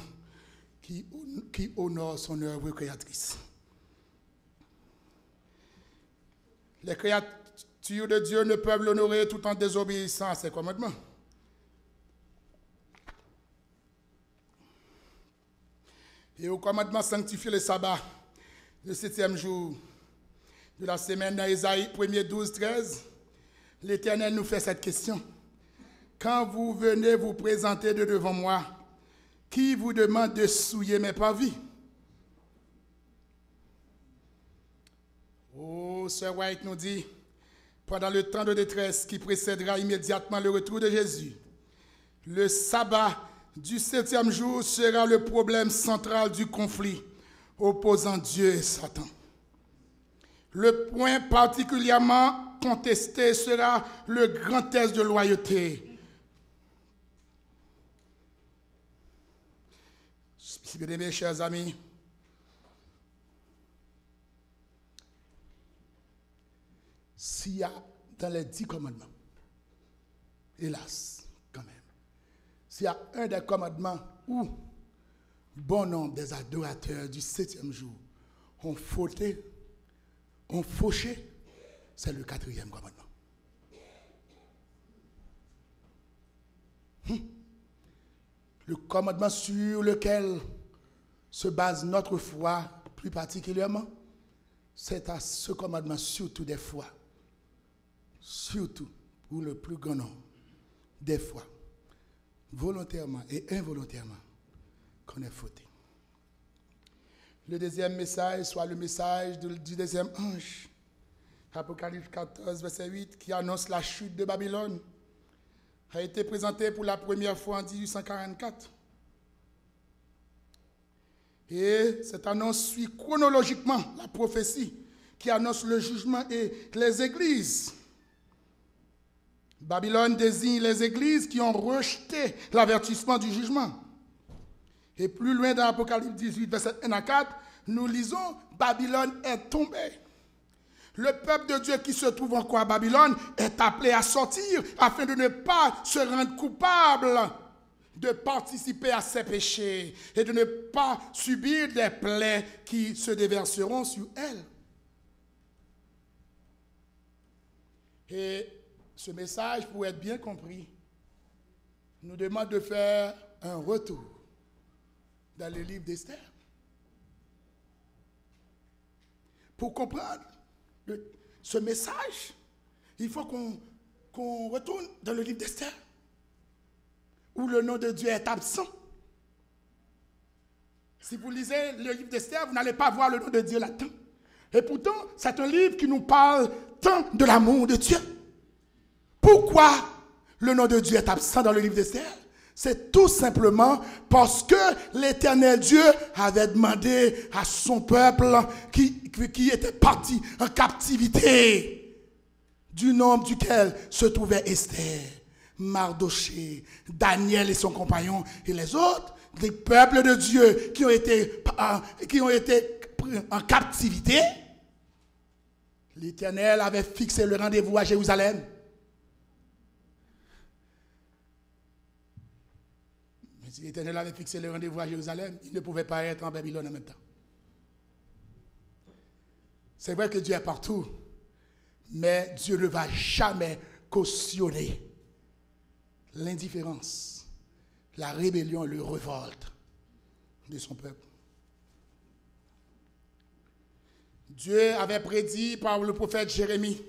qui honore son œuvre créatrice. Les créatures de Dieu ne peuvent l'honorer tout en désobéissant à ses commandements. Et au commandement sanctifier le sabbat, le 7e jour de la semaine, dans Ésaïe 1er 12, 13, l'Éternel nous fait cette question. Quand vous venez vous présenter de devant moi, qui vous demande de souiller mes parvis? Sœur White nous dit, pendant le temps de détresse qui précédera immédiatement le retour de Jésus, le sabbat du 7e jour sera le problème central du conflit opposant Dieu et Satan. Le point particulièrement contesté sera le grand test de loyauté. Bien-aimés, chers amis, s'il y a dans les 10 commandements, hélas, quand même, s'il y a un des commandements où bon nombre des adorateurs du 7e jour ont fauté, ont fauché, c'est le 4e commandement. Le commandement sur lequel se base notre foi plus particulièrement, c'est à ce commandement surtout des fois, surtout pour le plus grand nombre, des fois, volontairement et involontairement, qu'on est fauté. Le deuxième message, soit le message du deuxième ange, Apocalypse 14, verset 8, qui annonce la chute de Babylone, a été présenté pour la première fois en 1844. Et cette annonce suit chronologiquement la prophétie qui annonce le jugement et les églises. Babylone désigne les églises qui ont rejeté l'avertissement du jugement. Et plus loin dans Apocalypse 18, verset 1 à 4, nous lisons « Babylone est tombée ». Le peuple de Dieu qui se trouve encore à Babylone est appelé à sortir afin de ne pas se rendre coupable de participer à ses péchés et de ne pas subir des plaies qui se déverseront sur elle. Et ce message, pour être bien compris, nous demande de faire un retour dans le livre d'Esther. Pour comprendre ce message, il faut qu'on retourne dans le livre d'Esther, où le nom de Dieu est absent. Si vous lisez le livre d'Esther, vous n'allez pas voir le nom de Dieu là-dedans. Et pourtant, c'est un livre qui nous parle tant de l'amour de Dieu. Pourquoi le nom de Dieu est absent dans le livre d'Esther? C'est tout simplement parce que l'Éternel Dieu avait demandé à son peuple qui était parti en captivité, du nombre duquel se trouvaient Esther, Mardoché, Daniel et son compagnon et les autres, des peuples de Dieu qui ont été pris en captivité. L'Éternel avait fixé le rendez-vous à Jérusalem. Mais si l'Éternel avait fixé le rendez-vous à Jérusalem, il ne pouvait pas être en Babylone en même temps. C'est vrai que Dieu est partout, mais Dieu ne va jamais cautionner l'indifférence, la rébellion et le révolte de son peuple. Dieu avait prédit par le prophète Jérémie,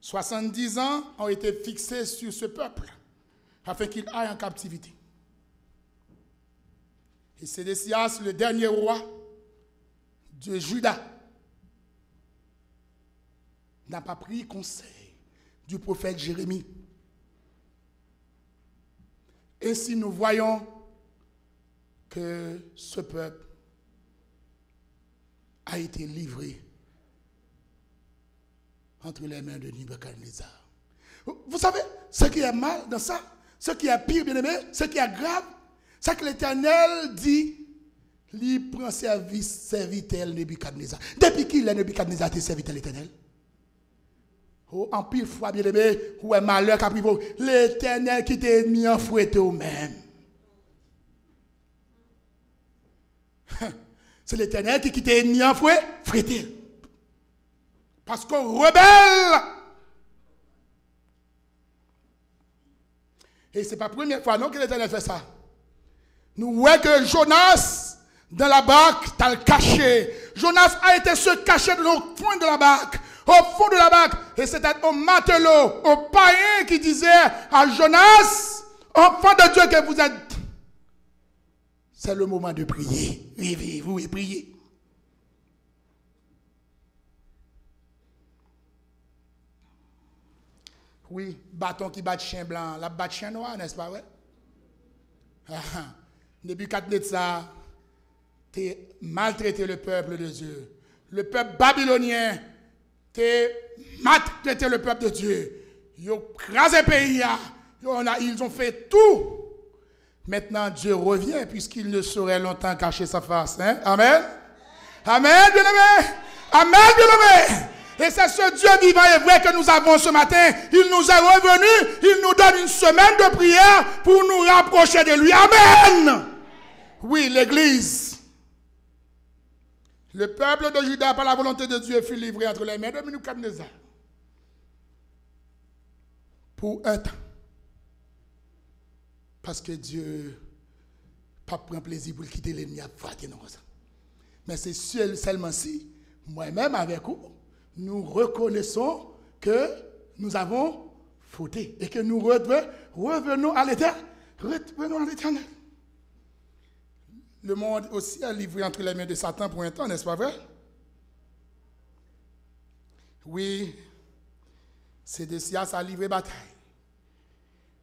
70 ans ont été fixés sur ce peuple afin qu'il aille en captivité. Et Sédécias, le dernier roi de Juda, n'a pas pris conseil du prophète Jérémie. Ainsi, nous voyons que ce peuple a été livré entre les mains de Nebuchadnezzar. Vous savez, ce qui est mal dans ça, ce qui est pire, bien aimé, ce qui est grave, c'est que l'Éternel dit, il prend serviteur Nebuchadnezzar. Depuis qui Nebuchadnezzar était serviteur l'Éternel? Oh, en pile fois, bien aimé, ou un malheur qui a pris l'Éternel qui t'est mis en fouetté au même. C'est l'Éternel qui t'est mis en fouetté. Parce qu'on rebelle. Et ce n'est pas la première fois non que l'Éternel fait ça. Nous voyons que Jonas, dans la barque, t'a le caché. Jonas a été se cacher au fond de la barque. Au fond de la barque. Et c'était au matelot, au païen qui disait à Jonas, enfant de Dieu que vous êtes, c'est le moment de prier. Réveillez-vous et priez. Oui, bâton qui bat chien blanc, la bat chien noir, n'est-ce pas vrai? Depuis 4 ans de ça, tu as maltraité le peuple de Dieu. Le peuple babylonien, tu as maltraité le peuple de Dieu. Ils ont crasé le pays, ils ont fait tout. Maintenant, Dieu revient puisqu'il ne saurait longtemps cacher sa face. Hein? Amen. Amen, bien-aimé. Amen, bien-aimé. Et c'est ce Dieu vivant et vrai que nous avons ce matin. Il nous est revenu. Il nous donne une semaine de prière pour nous rapprocher de lui. Amen. Oui, l'Église. Le peuple de Juda, par la volonté de Dieu, fut livré entre les mains de Nebuchadnezzar. Pour un temps. Parce que Dieu pas prend plaisir pour quitter l'ennemi à frater dans ça. Mais c'est seulement si, moi-même avec vous, nous reconnaissons que nous avons fauté et que nous revenons à l'éternel. Revenons à l'éternel. Le monde aussi est livré entre les mains de Satan pour un temps, n'est-ce pas vrai? Oui, c'est de ça a livré bataille.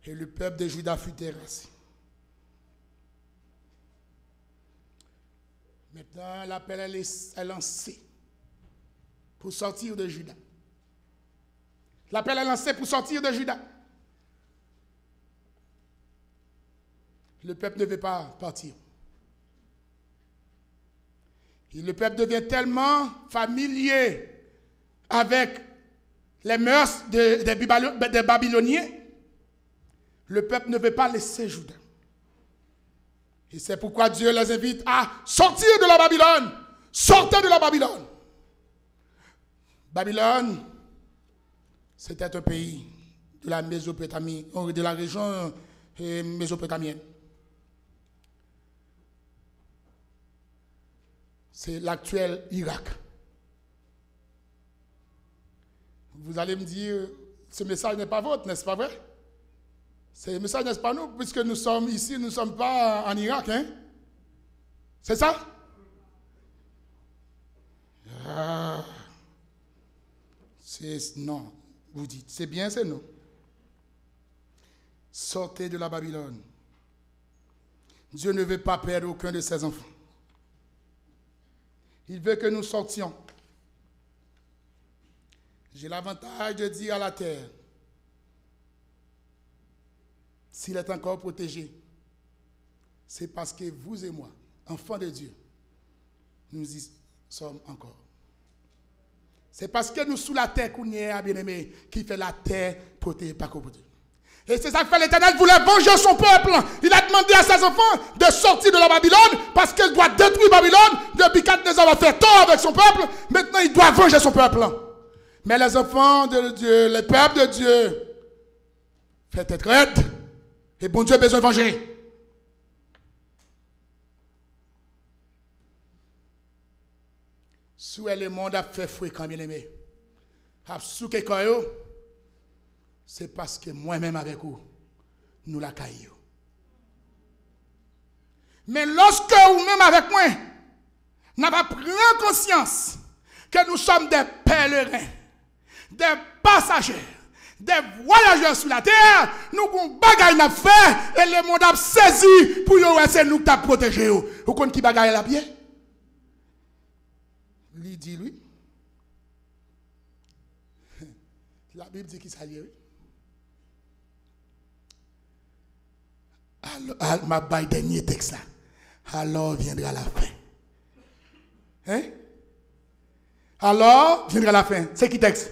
Et le peuple de Juda fut terrassé. Maintenant, l'appel est lancé pour sortir de Juda. L'appel est lancé pour sortir de Juda. Le peuple ne veut pas partir. Et le peuple devient tellement familier avec les mœurs des Babyloniens. Le peuple ne veut pas laisser Juda. Et c'est pourquoi Dieu les invite à sortir de la Babylone. Sortez de la Babylone. Babylone, c'était un pays de la Mésopotamie, de la région mésopotamienne. C'est l'actuel Irak. Vous allez me dire, ce message n'est pas votre, n'est-ce pas vrai? C'est le message, n'est-ce pas nous? Puisque nous sommes ici, nous ne sommes pas en Irak, hein? C'est ça? Ah. Non, vous dites, c'est bien, c'est non. Sortez de la Babylone. Dieu ne veut pas perdre aucun de ses enfants. Il veut que nous sortions. J'ai l'avantage de dire à la terre, s'il est encore protégé, c'est parce que vous et moi, enfants de Dieu, nous y sommes encore. C'est parce que nous sous la terre qu'on est, bien-aimé, qui fait la terre protégée par Dieu. Et c'est ça que fait l'Éternel, voulait venger son peuple. Il a demandé à ses enfants de sortir de la Babylone parce qu'il doit détruire Babylone. Depuis 4 ans, il a fait tort avec son peuple. Maintenant, il doit venger son peuple. Mais les enfants de Dieu, les peuples de Dieu, faites être raide. Et bon Dieu a besoin de venger. Sous le monde a fait fréquent, bien aimé. Sous quelqu'un, c'est parce que moi-même avec vous, nous la caillons. Mais lorsque vous-même avec moi, nous avons pris conscience que nous sommes des pèlerins, des passagers, des voyageurs sur la terre, nous avons bagaille à faire et le monde a saisi pour nous nous t'a protégé. Vous connaissez qui bagaille la bien? Lui dit lui. La Bible dit qu'il s'allie. Alors, ma baille dernier texte là. Alors viendra la fin. Hein? Alors viendra la fin. C'est qui texte?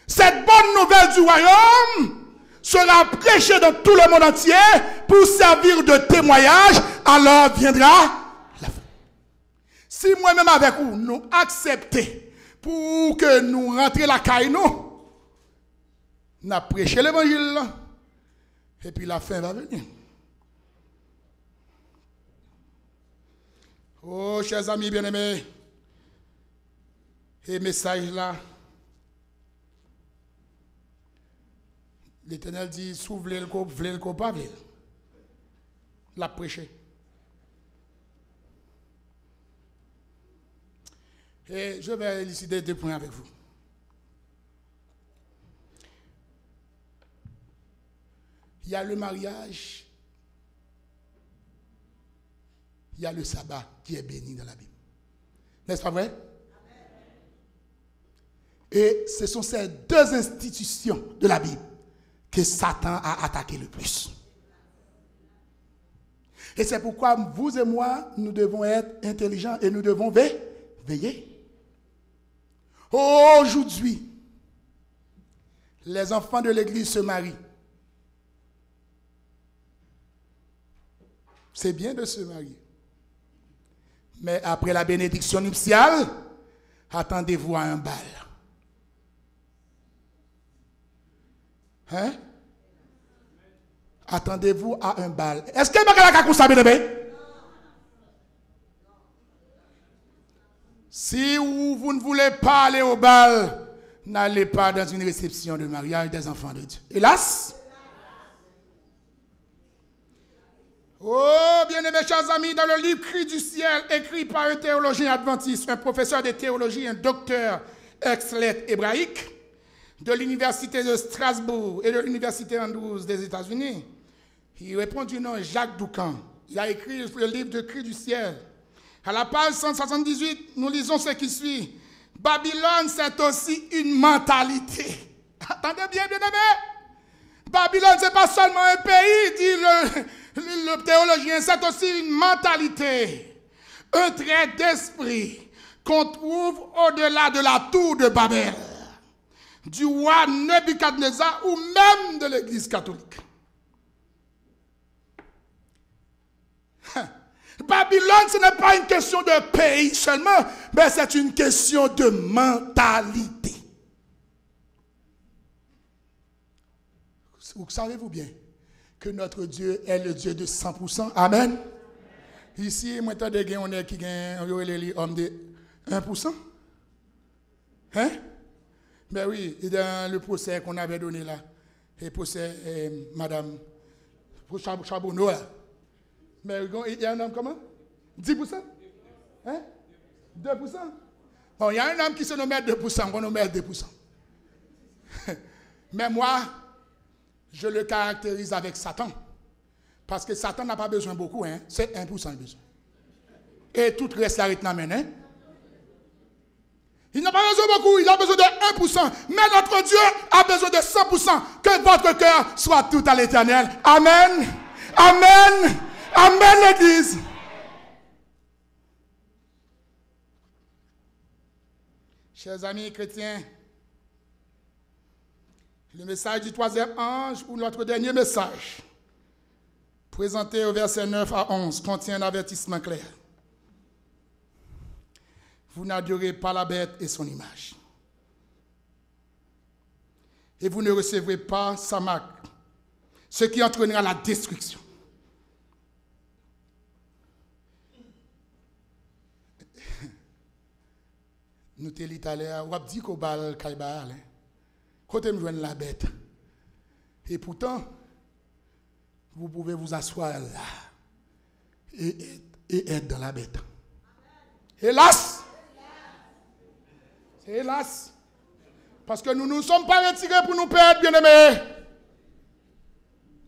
Cette bonne nouvelle du royaume sera prêchée dans tout le monde entier pour servir de témoignage. Alors viendra la fin. Si moi-même avec vous, nous acceptons pour que nous rentrions la caille, nous avons prêché l'évangile. Et puis la fin va venir. Oh, chers amis bien-aimés, et message là, l'Éternel dit, s'ouvrir le corps, v'lez le corps, pas v'lez. La prêcher. Et je vais élucider 2 points avec vous. y a le mariage, il y a le sabbat qui est béni dans la Bible. N'est-ce pas vrai? Et ce sont ces deux institutions de la Bible que Satan a attaqué le plus. Et c'est pourquoi vous et moi, nous devons être intelligents et nous devons veiller. Aujourd'hui, les enfants de l'Église se marient. C'est bien de se marier. Mais après la bénédiction nuptiale, attendez-vous à un bal. Hein? Attendez-vous à un bal. Est-ce que si vous ne voulez pas aller au bal, n'allez pas dans une réception de mariage des enfants de Dieu. Hélas. Oh, bien-aimés chers amis, dans le livre Cri du ciel, écrit par un théologien adventiste, un professeur de théologie, un docteur ex-lettres hébraïque de l'université de Strasbourg et de l'université Andrews des États-Unis, il répond du nom Jacques Doucan. Il a écrit le livre de Cri du ciel. À la page 178, nous lisons ce qui suit. Babylone, c'est aussi une mentalité. Attendez bien, bien-aimés. Babylone, ce n'est pas seulement un pays, dit le théologien, c'est aussi une mentalité, un trait d'esprit qu'on trouve au-delà de la tour de Babel, du roi Nebuchadnezzar ou même de l'Église catholique. Babylone, ce n'est pas une question de pays seulement, mais c'est une question de mentalité. Vous savez-vous bien que notre Dieu est le Dieu de 100%? Amen. Ici, moi, on est qui gagne les hommes de 1%. Hein? Ben oui, dans le procès qu'on avait donné là, le procès Madame Charbonneau là. Mais il y a un homme comment? 10%? Hein? 2%? Bon, il y a un homme qui se nomme 2%, on nomme 2%. Mais moi, je le caractérise avec Satan. Parce que Satan n'a pas besoin beaucoup, hein? C'est 1% de besoin. Et tout reste la rythme, hein? Il n'a pas besoin beaucoup, il a besoin de 1%. Mais notre Dieu a besoin de 100%. Que votre cœur soit tout à l'Éternel. Amen. Amen. Amen, l'Église. Chers amis chrétiens, le message du troisième ange, ou notre dernier message, présenté au verset 9 à 11, contient un avertissement clair. Vous n'adorez pas la bête et son image. Et vous ne recevrez pas sa marque, ce qui entraînera la destruction. Nous sommes l'Italien, on dit qu'on bal kaibal. Côté me joindre la bête. Et pourtant, vous pouvez vous asseoir là et être dans la bête. Hélas! C'est hélas. Parce que nous ne sommes pas retirés pour nous perdre, bien-aimés.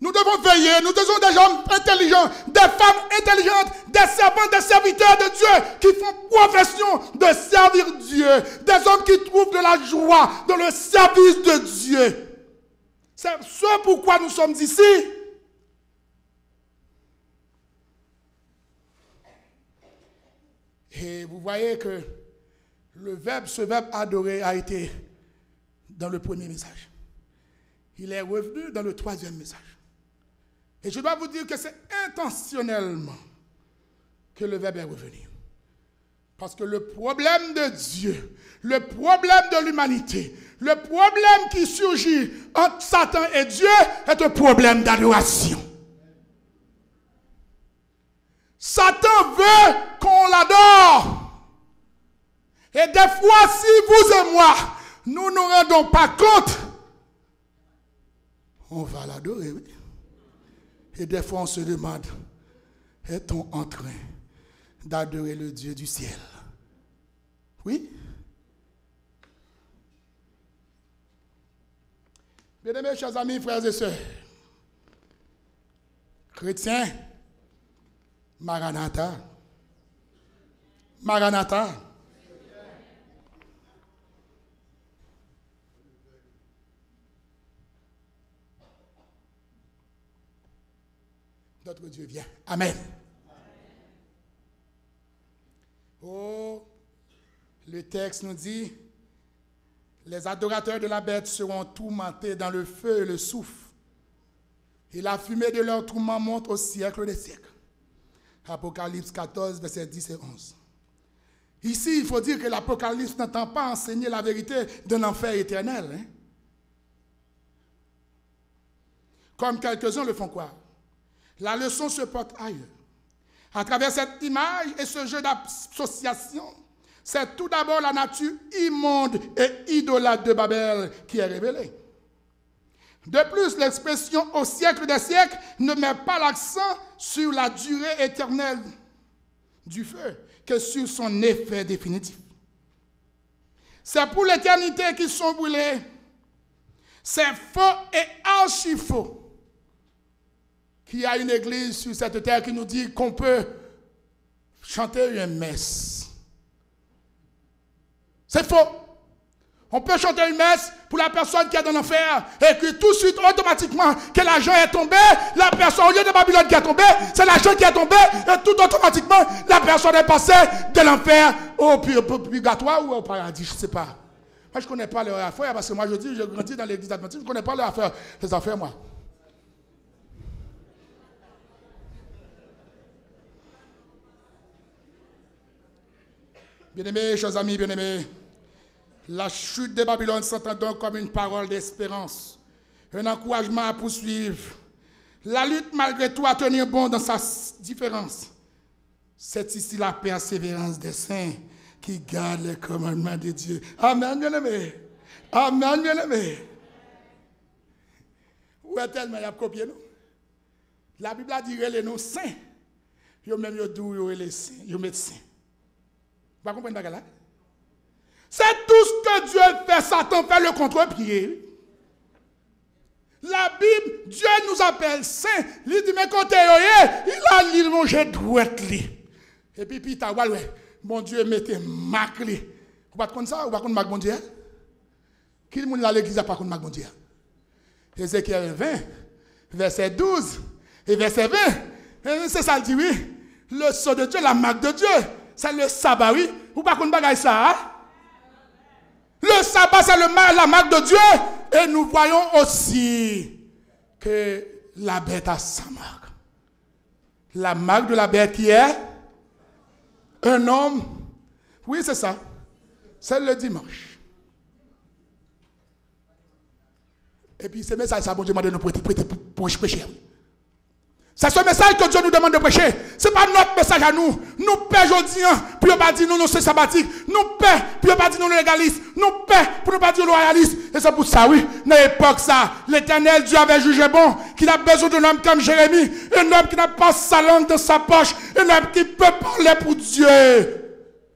Nous devons veiller, nous devons des hommes intelligents, des femmes intelligentes, des servants, des serviteurs de Dieu qui font profession de servir Dieu, des hommes qui trouvent de la joie dans le service de Dieu. C'est ce pourquoi nous sommes ici. Et vous voyez que ce verbe adorer a été dans le premier message. Il est revenu dans le troisième message. Et je dois vous dire que c'est intentionnellement que le verbe est revenu. Parce que le problème de Dieu, le problème de l'humanité, le problème qui surgit entre Satan et Dieu est un problème d'adoration. Satan veut qu'on l'adore. Et des fois, si vous et moi, nous ne nous rendons pas compte, on va l'adorer, oui. Et des fois, on se demande, est-on en train d'adorer le Dieu du ciel? Oui? Bien-aimés, chers amis, frères et sœurs, Chrétiens, Maranatha. Maranatha. Notre Dieu vient. Amen. Oh, le texte nous dit, les adorateurs de la bête seront tourmentés dans le feu et le soufre. Et la fumée de leur tourment monte au siècle des siècles. Apocalypse 14, versets 10 et 11. Ici, il faut dire que l'Apocalypse n'entend pas enseigner la vérité d'un enfer éternel. Hein? Comme quelques-uns le font croire. La leçon se porte ailleurs. À travers cette image et ce jeu d'association, c'est tout d'abord la nature immonde et idolâtre de Babel qui est révélée. De plus, l'expression au siècle des siècles ne met pas l'accent sur la durée éternelle du feu que sur son effet définitif. C'est pour l'éternité qu'ils sont brûlés. C'est faux et archi-faux qu'il y a une église sur cette terre qui nous dit qu'on peut chanter une messe. C'est faux. On peut chanter une messe pour la personne qui est dans l'enfer et que tout de suite, automatiquement, que l'argent est tombé, la personne, au lieu de Babylone qui est tombée, c'est l'argent qui est tombé et tout automatiquement, la personne est passée de l'enfer au purgatoire ou au paradis, je ne sais pas. Moi, je ne connais pas leur affaire parce que moi, je grandis dans l'église adventiste, je ne connais pas leur affaire, les affaires, moi. Bien-aimés, chers amis, bien-aimés, la chute de Babylone s'entend donc comme une parole d'espérance, un encouragement à poursuivre, la lutte malgré tout à tenir bon dans sa différence. C'est ici la persévérance des saints qui gardent les commandements de Dieu. Amen, bien-aimés. Amen, bien-aimés. Où est-elle, mais il a copié nous? La Bible a dit les noms saints. Yo même yo dou yo les saints, yo médecins. Vous comprenez là? C'est tout ce que Dieu fait, Satan fait le contre-pied. La Bible, Dieu nous appelle saints. Il dit, mais quand tu es, il a l'île mangé droite. Et puis, il t'a dit, mon Dieu, mettez marque. Vous ne pas ça? Vous ne pas marque mon Dieu? Qui est dans l'église n'a pas contre marque mon Dieu? Ézéchiel 20, verset 12 et verset 20. C'est ça, il dit, oui. Le sceau de Dieu, la marque de Dieu. C'est le sabbat, oui. Vous ne pas contre ça, hein? Le sabbat, c'est la marque de Dieu. Et nous voyons aussi que la bête a sa marque. La marque de la bête qui est un homme. Oui, c'est ça. C'est le dimanche. Et puis, ce message, ça, bon Dieu m'a demandé de nous prêcher. C'est ce message que Dieu nous demande de prêcher. Ce n'est pas notre message à nous. Nous paix aujourd'hui, puis on va dire nous c'est sabbatique. Nous paix, puis on va dire nous légalistes. Nous paix, pour ne pas dire loyalistes. Et c'est pour ça, oui, dans l'époque, ça, l'Éternel Dieu avait jugé bon, qu'il a besoin d'un homme comme Jérémie, un homme qui n'a pas sa langue dans sa poche, un homme qui peut parler pour Dieu,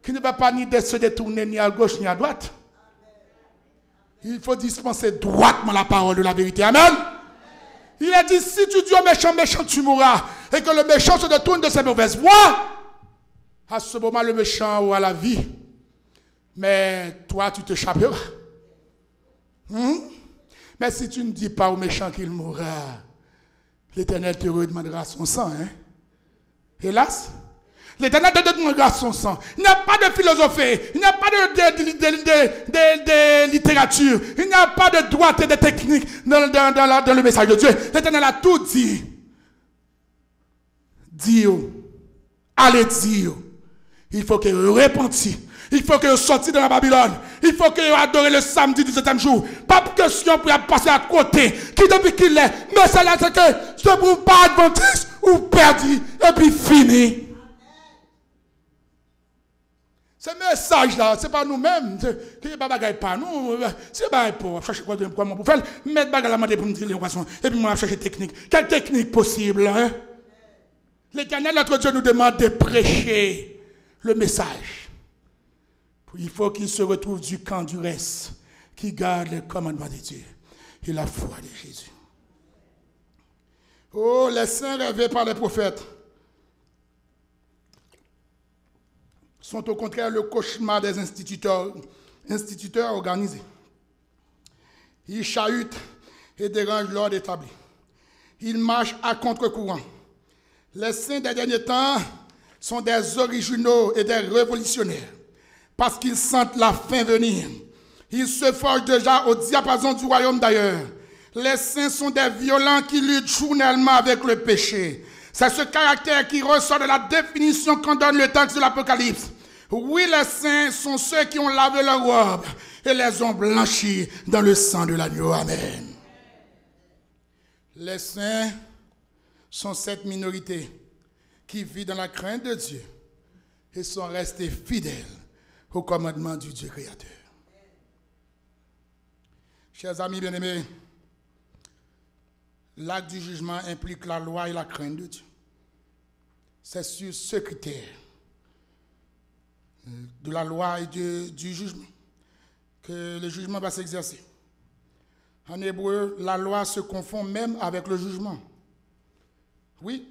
qui ne va pas ni se détourner ni à gauche ni à droite. Il faut dispenser droitement la parole de la vérité. Amen. Il a dit, si tu dis au méchant, méchant, tu mourras, et que le méchant se détourne de ses mauvaises voies, à ce moment, le méchant aura la vie. Mais toi, tu te échapperas. Mais si tu ne dis pas au méchant qu'il mourra, l'Éternel te redemandera son sang. Hein? Hélas, l'Éternel te demandera son sang. Il n'y a pas de philosophie, il n'y a pas de littérature, il n'y a pas de droite et de technique dans le message de Dieu. L'Éternel a tout dit. Dire, allez dire. Il faut que vous repentiez. Il faut que vous sortiez de la Babylone. Il faut que vous adorez le samedi du 7e jour. Pas de question pour passer à côté. Qui depuis qu'il est. Mais c'est là que ce pour pas adventiste ou perdu et puis fini. Ce message-là, ce n'est pas nous-mêmes. Ce n'est pas pas nous. Ce n'est pas pour chercher quoi pour faire. Mettre bagarre la pour me dire l'équation. Et puis moi, chercher technique. Quelle technique possible, hein? L'Éternel, notre Dieu, nous demande de prêcher le message. Il faut qu'il se retrouve du camp du reste, qui garde les commandements de Dieu et la foi de Jésus. Oh, les saints rêvés par les prophètes sont au contraire le cauchemar des instituteurs organisés. Ils chahutent et dérangent l'ordre établi. Ils marchent à contre-courant. Les saints des derniers temps sont des originaux et des révolutionnaires parce qu'ils sentent la fin venir. Ils se forgent déjà au diapason du royaume d'ailleurs. Les saints sont des violents qui luttent journellement avec le péché. C'est ce caractère qui ressort de la définition qu'en donne le texte de l'Apocalypse. Oui, les saints sont ceux qui ont lavé leurs robes et les ont blanchis dans le sang de l'agneau. Amen. Les saints sont cette minorité qui vit dans la crainte de Dieu et sont restés fidèles au commandement du Dieu créateur. Chers amis bien-aimés, l'acte du jugement implique la loi et la crainte de Dieu. C'est sur ce critère de la loi et du jugement que le jugement va s'exercer. En hébreu, la loi se confond même avec le jugement. Oui,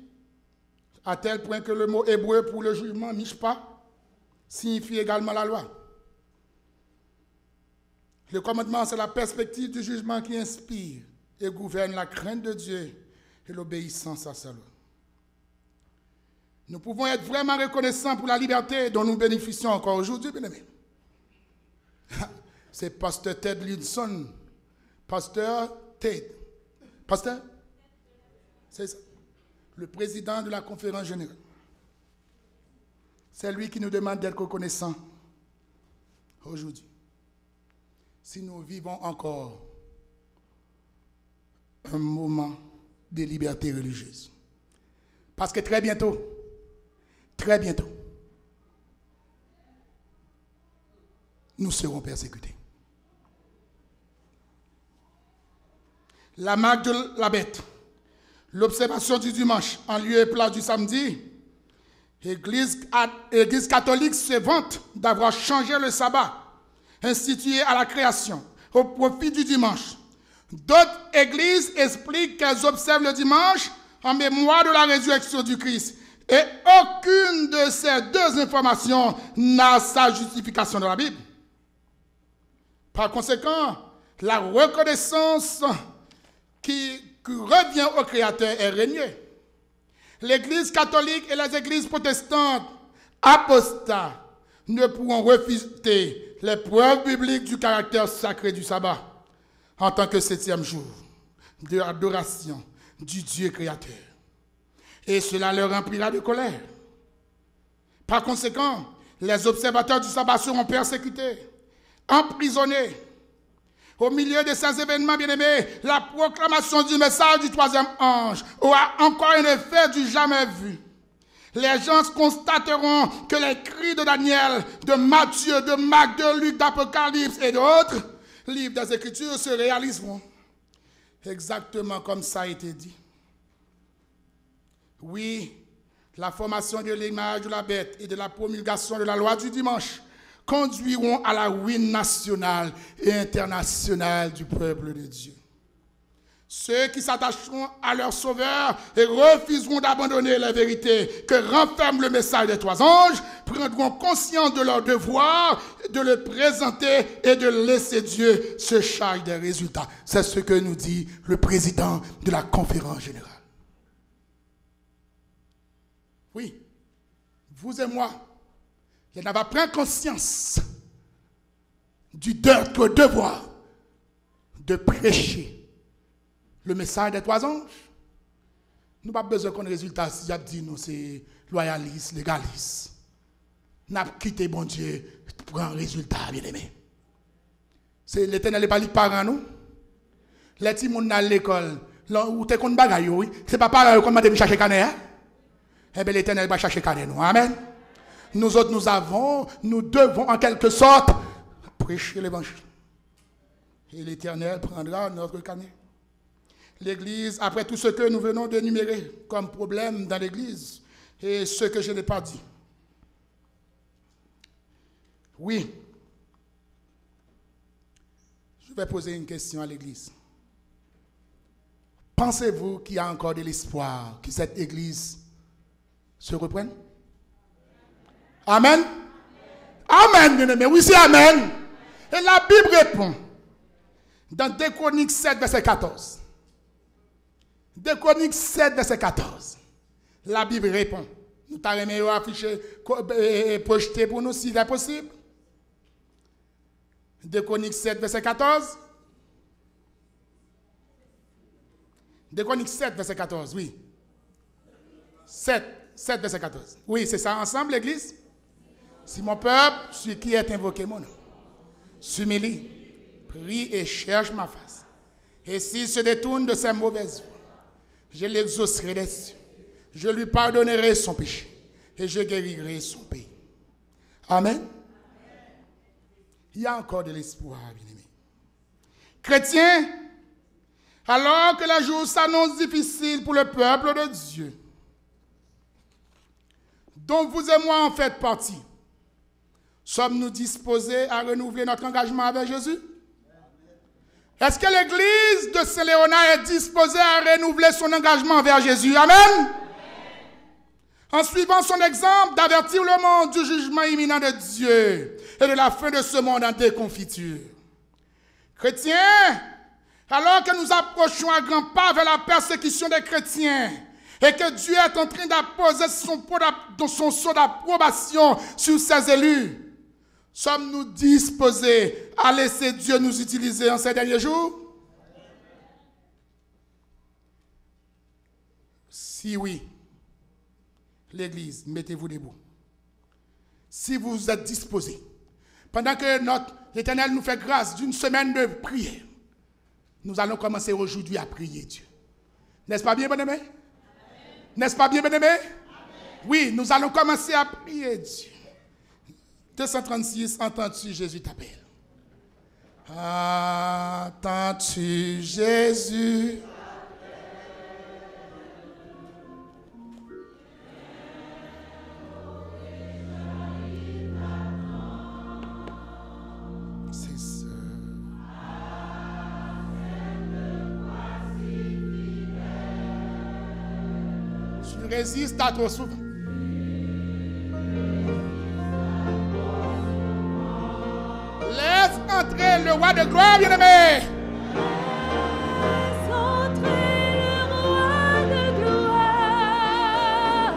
à tel point que le mot hébreu pour le jugement, mishpat, signifie également la loi. Le commandement, c'est la perspective du jugement qui inspire et gouverne la crainte de Dieu et l'obéissance à sa loi. Nous pouvons être vraiment reconnaissants pour la liberté dont nous bénéficions encore aujourd'hui, bien-aimés. C'est Pasteur Ted Linson. Pasteur Ted. Pasteur? C'est ça. Le président de la conférence générale. C'est lui qui nous demande d'être reconnaissants aujourd'hui. Si nous vivons encore un moment de liberté religieuse. Parce que très bientôt, nous serons persécutés. La marque de la bête, l'observation du dimanche en lieu et place du samedi, l'Église catholique se vante d'avoir changé le sabbat institué à la création au profit du dimanche. D'autres églises expliquent qu'elles observent le dimanche en mémoire de la résurrection du Christ. Et aucune de ces deux informations n'a sa justification dans la Bible. Par conséquent, la reconnaissance qui revient au Créateur est régnée. L'Église catholique et les églises protestantes apostats ne pourront refuser les preuves bibliques du caractère sacré du sabbat en tant que septième jour de l'adoration du Dieu créateur. Et cela leur remplira de colère. Par conséquent, les observateurs du sabbat seront persécutés, emprisonnés. Au milieu de ces événements, bien-aimés, la proclamation du message du troisième ange aura encore un effet du jamais vu. Les gens constateront que les cris de Daniel, de Matthieu, de Marc, de Luc, d'Apocalypse et d'autres livres des Écritures se réaliseront. Exactement comme ça a été dit. Oui, la formation de l'image de la bête et de la promulgation de la loi du dimanche conduiront à la ruine nationale et internationale du peuple de Dieu. Ceux qui s'attacheront à leur sauveur et refuseront d'abandonner la vérité que renferme le message des trois anges prendront conscience de leur devoir de le présenter et de laisser Dieu se charger des résultats. C'est ce que nous dit le président de la conférence générale. Oui, vous et moi, il n'avons pas pris conscience du devoir de prêcher le message des trois anges. Nous n'avons pas besoin qu'on ait résultat si j'ai dit nous c'est loyaliste, légaliste. Nous avons quitté bon Dieu pour un résultat, bien aimé. C'est l'Éternel n'est pas les parents nous. Les petits gens à l'école, où tu es contre bagaille, oui. C'est pas pareil comme de chercher canet. Eh bien l'Éternel va chercher canet nous. Amen. Nous autres nous devons en quelque sorte prêcher l'évangile. Et l'Éternel prendra notre canet. L'Église, après tout ce que nous venons d'énumérer comme problème dans l'Église, et ce que je n'ai pas dit. Oui, je vais poser une question à l'Église. Pensez-vous qu'il y a encore de l'espoir que cette église se reprenne? Amen. Amen, bien-aimé. Oui, c'est Amen. Et la Bible répond dans 2 Chroniques 7, verset 14. 2 Chroniques 7, verset 14. La Bible répond. Nous t'arrêtons afficher, projeter pour nous si c'est possible. 2 Chroniques 7, verset 14. 2 Chroniques 7, verset 14, oui. 7, verset 14. Oui, c'est ça ensemble, l'église. Si mon peuple, celui qui est invoqué mon nom, s'humilie, prie et cherche ma face, et s'il se détourne de ses mauvaises voies, je l'exaucerai des cieux, je lui pardonnerai son péché, et je guérirai son pays. Amen. Il y a encore de l'espoir, bien-aimés. Chrétiens, alors que la jour s'annonce difficile pour le peuple de Dieu, dont vous et moi en faites partie, sommes-nous disposés à renouveler notre engagement avec Jésus? Est-ce que l'église de Saint-Léonard est disposée à renouveler son engagement envers Jésus? Amen. En suivant son exemple d'avertir le monde du jugement imminent de Dieu et de la fin de ce monde en déconfiture. Chrétiens, alors que nous approchons à grands pas vers la persécution des chrétiens et que Dieu est en train d'apposer son sceau d'approbation sur ses élus, sommes-nous disposés à laisser Dieu nous utiliser en ces derniers jours? Si oui, l'Église, mettez-vous debout. Si vous êtes disposés, pendant que l'Éternel nous fait grâce d'une semaine de prière, nous allons commencer aujourd'hui à prier Dieu. N'est-ce pas bien, bien-aimé? N'est-ce pas bien, bien-aimé? Oui, nous allons commencer à prier Dieu. 236, entends-tu Jésus t'appelle? Entends-tu Jésus? C'est ça. Tu résistes à trop souvent. Laisse entrer le roi de gloire, bien-aimé. Laisse entrer le roi de gloire.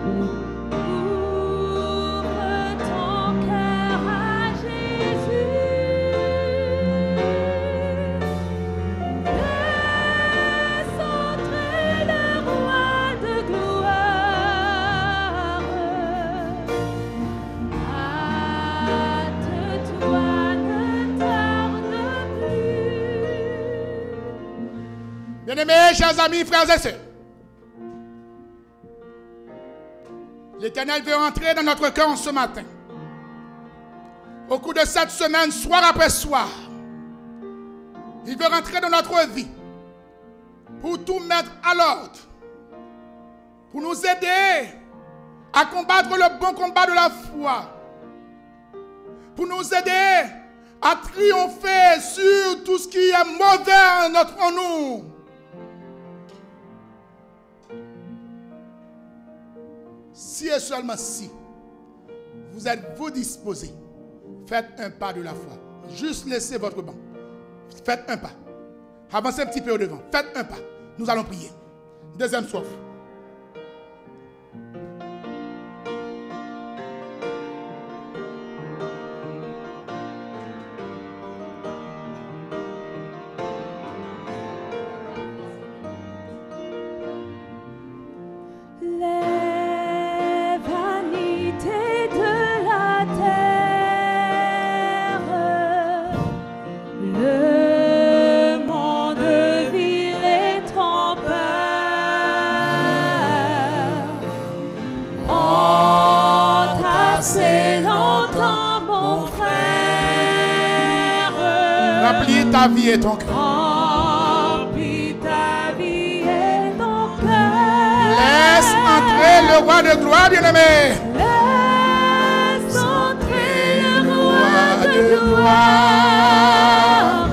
Ouvre ton cœur à Jésus. Laisse entrer le roi de gloire. Hâte-toi, ne tarde plus. Bien-aimés, chers amis, frères et sœurs, l'Éternel veut entrer dans notre cœur ce matin. Au cours de cette semaine, soir après soir, il veut rentrer dans notre vie pour tout mettre à l'ordre, pour nous aider à combattre le bon combat de la foi, pour nous aider à triompher sur tout ce qui est mauvais en nous. Si et seulement si vous êtes-vous disposés, faites un pas de la foi. Juste laissez votre banc. Faites un pas. Avancez un petit peu au devant. Faites un pas. Nous allons prier. Deuxième souffle. Les vanités de la terre, le monde vil et trompeur, ont assez longtemps, mon frère, Remplis ta vie et ton cœur. remplis ta vie et ton cœur. Laisse entrer le roi de gloire, bien-aimé. Laisse entrer le roi de gloire.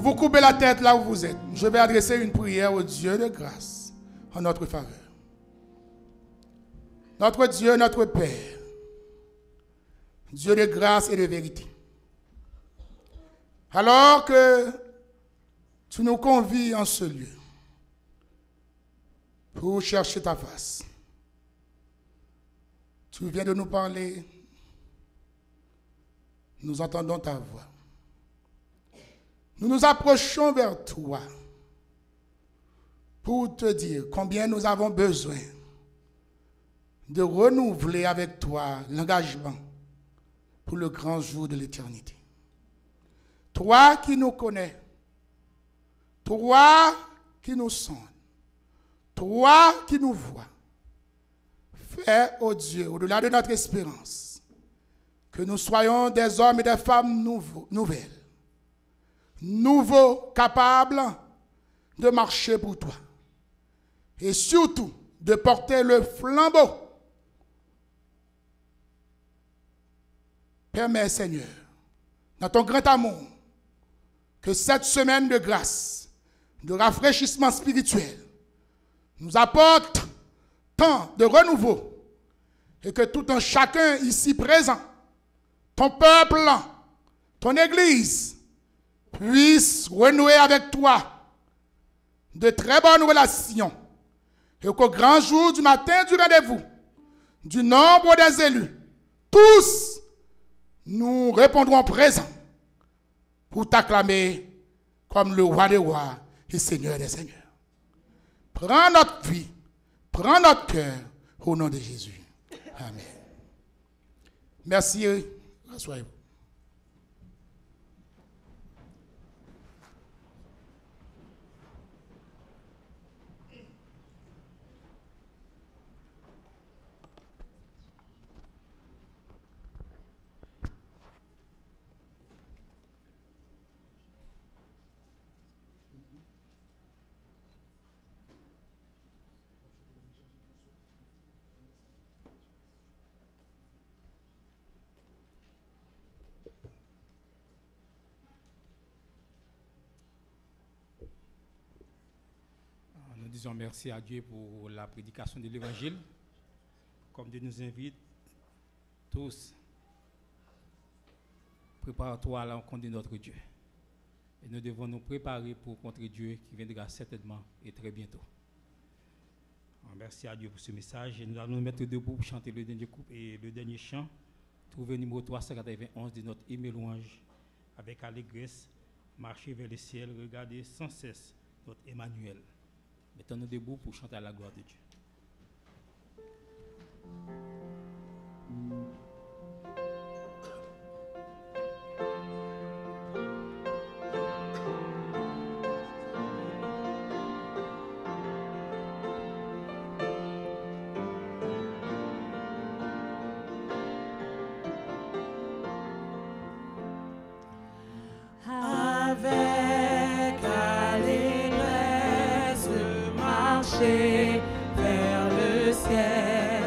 vous vous coupez la tête là où vous êtes, je vais adresser une prière au Dieu de grâce en notre faveur. Notre Dieu, notre Père, Dieu de grâce et de vérité. Alors que tu nous convies en ce lieu pour chercher ta face, tu viens de nous parler, nous entendons ta voix. Nous nous approchons vers toi pour te dire combien nous avons besoin de renouveler avec toi l'engagement pour le grand jour de l'éternité. Toi qui nous connais, toi qui nous sondes, toi qui nous vois, fais, ô Dieu, au-delà de notre espérance, que nous soyons des hommes et des femmes nouvelles, nouveaux, capables de marcher pour toi. Et surtout, de porter le flambeau. Permets, Seigneur, dans ton grand amour, que cette semaine de grâce, de rafraîchissement spirituel, nous apporte tant de renouveau et que tout un chacun ici présent, ton peuple, ton Église, puisse renouer avec toi de très bonnes relations et qu'au grand jour du matin du rendez-vous, du nombre des élus, tous nous répondrons présents pour t'acclamer comme le roi des rois et seigneur des seigneurs. Prends notre vie, prends notre cœur au nom de Jésus. Amen. Merci. Rassoyez-vous. Nous disons merci à Dieu pour la prédication de l'Évangile. Comme Dieu nous invite tous, prépare-toi à la rencontre de notre Dieu. Et nous devons nous préparer pour rencontrer Dieu qui viendra certainement et très bientôt. Merci à Dieu pour ce message. Et nous allons nous mettre debout pour chanter le dernier couple et le dernier chant. Trouvez le numéro 391 de notre hymne louange avec allégresse, marcher vers le ciel, regardez sans cesse notre Emmanuel. Mettons-nous debout pour chanter à la gloire de Dieu. Avec allégresse, marcher vers le ciel,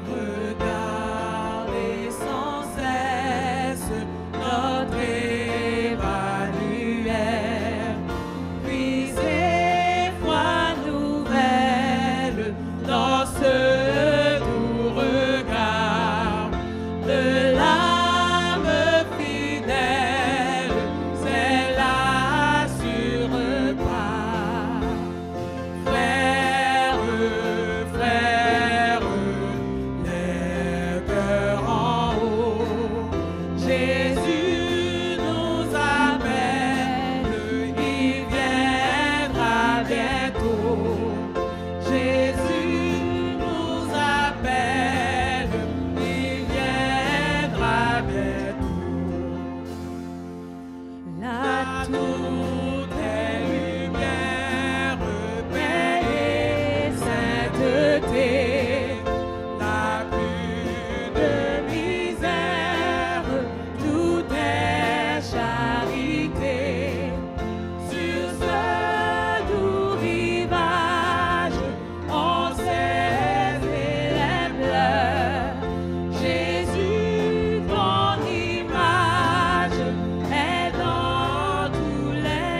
regarder sans cesse notre Emmanuel, puiser foi nouvelle dans ce doux regard de l'âme fidèle, c'est la sûre part. Frères, frères, les cœurs en haut, Jésus nous appelle, il viendra bientôt. Jésus nous appelle, il viendra bientôt. La toute est lumière, paix et sainteté, la plus de misère, tout est charité. Sur ce doux rivage, on sait les pleurs. Jésus, ton image est dans tous les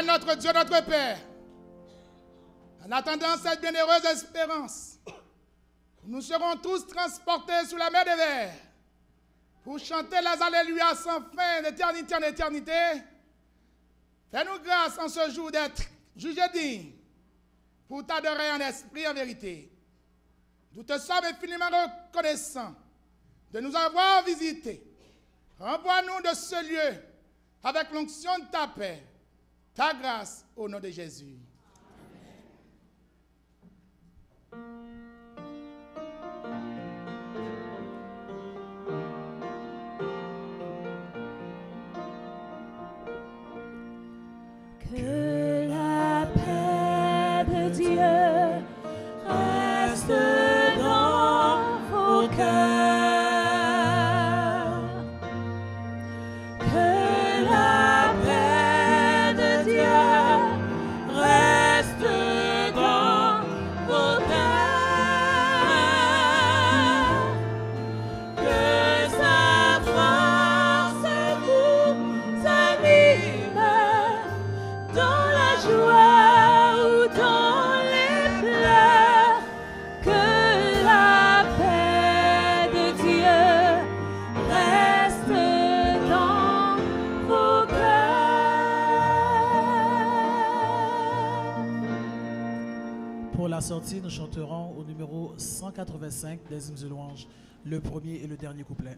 notre Dieu, notre Père, en attendant cette bienheureuse espérance, nous serons tous transportés sous la mer des vers pour chanter les alléluia sans fin d'éternité en éternité. Fais-nous grâce en ce jour d'être jugé digne pour t'adorer en esprit et en vérité. Nous te sommes infiniment reconnaissants de nous avoir visités. Renvoie-nous de ce lieu avec l'onction de ta paix, ta grâce au nom de Jésus. Que la paix de Dieu reste dans vos cœurs. Que la paix de Dieu reste dans vos cœurs. Que sa force vous anime dans la joie ou dans les pleurs. Que la paix de Dieu reste dans vos cœurs. Pour la sortie, nous chanterons au numéro 185 des hymnes de louange, le premier et le dernier couplet.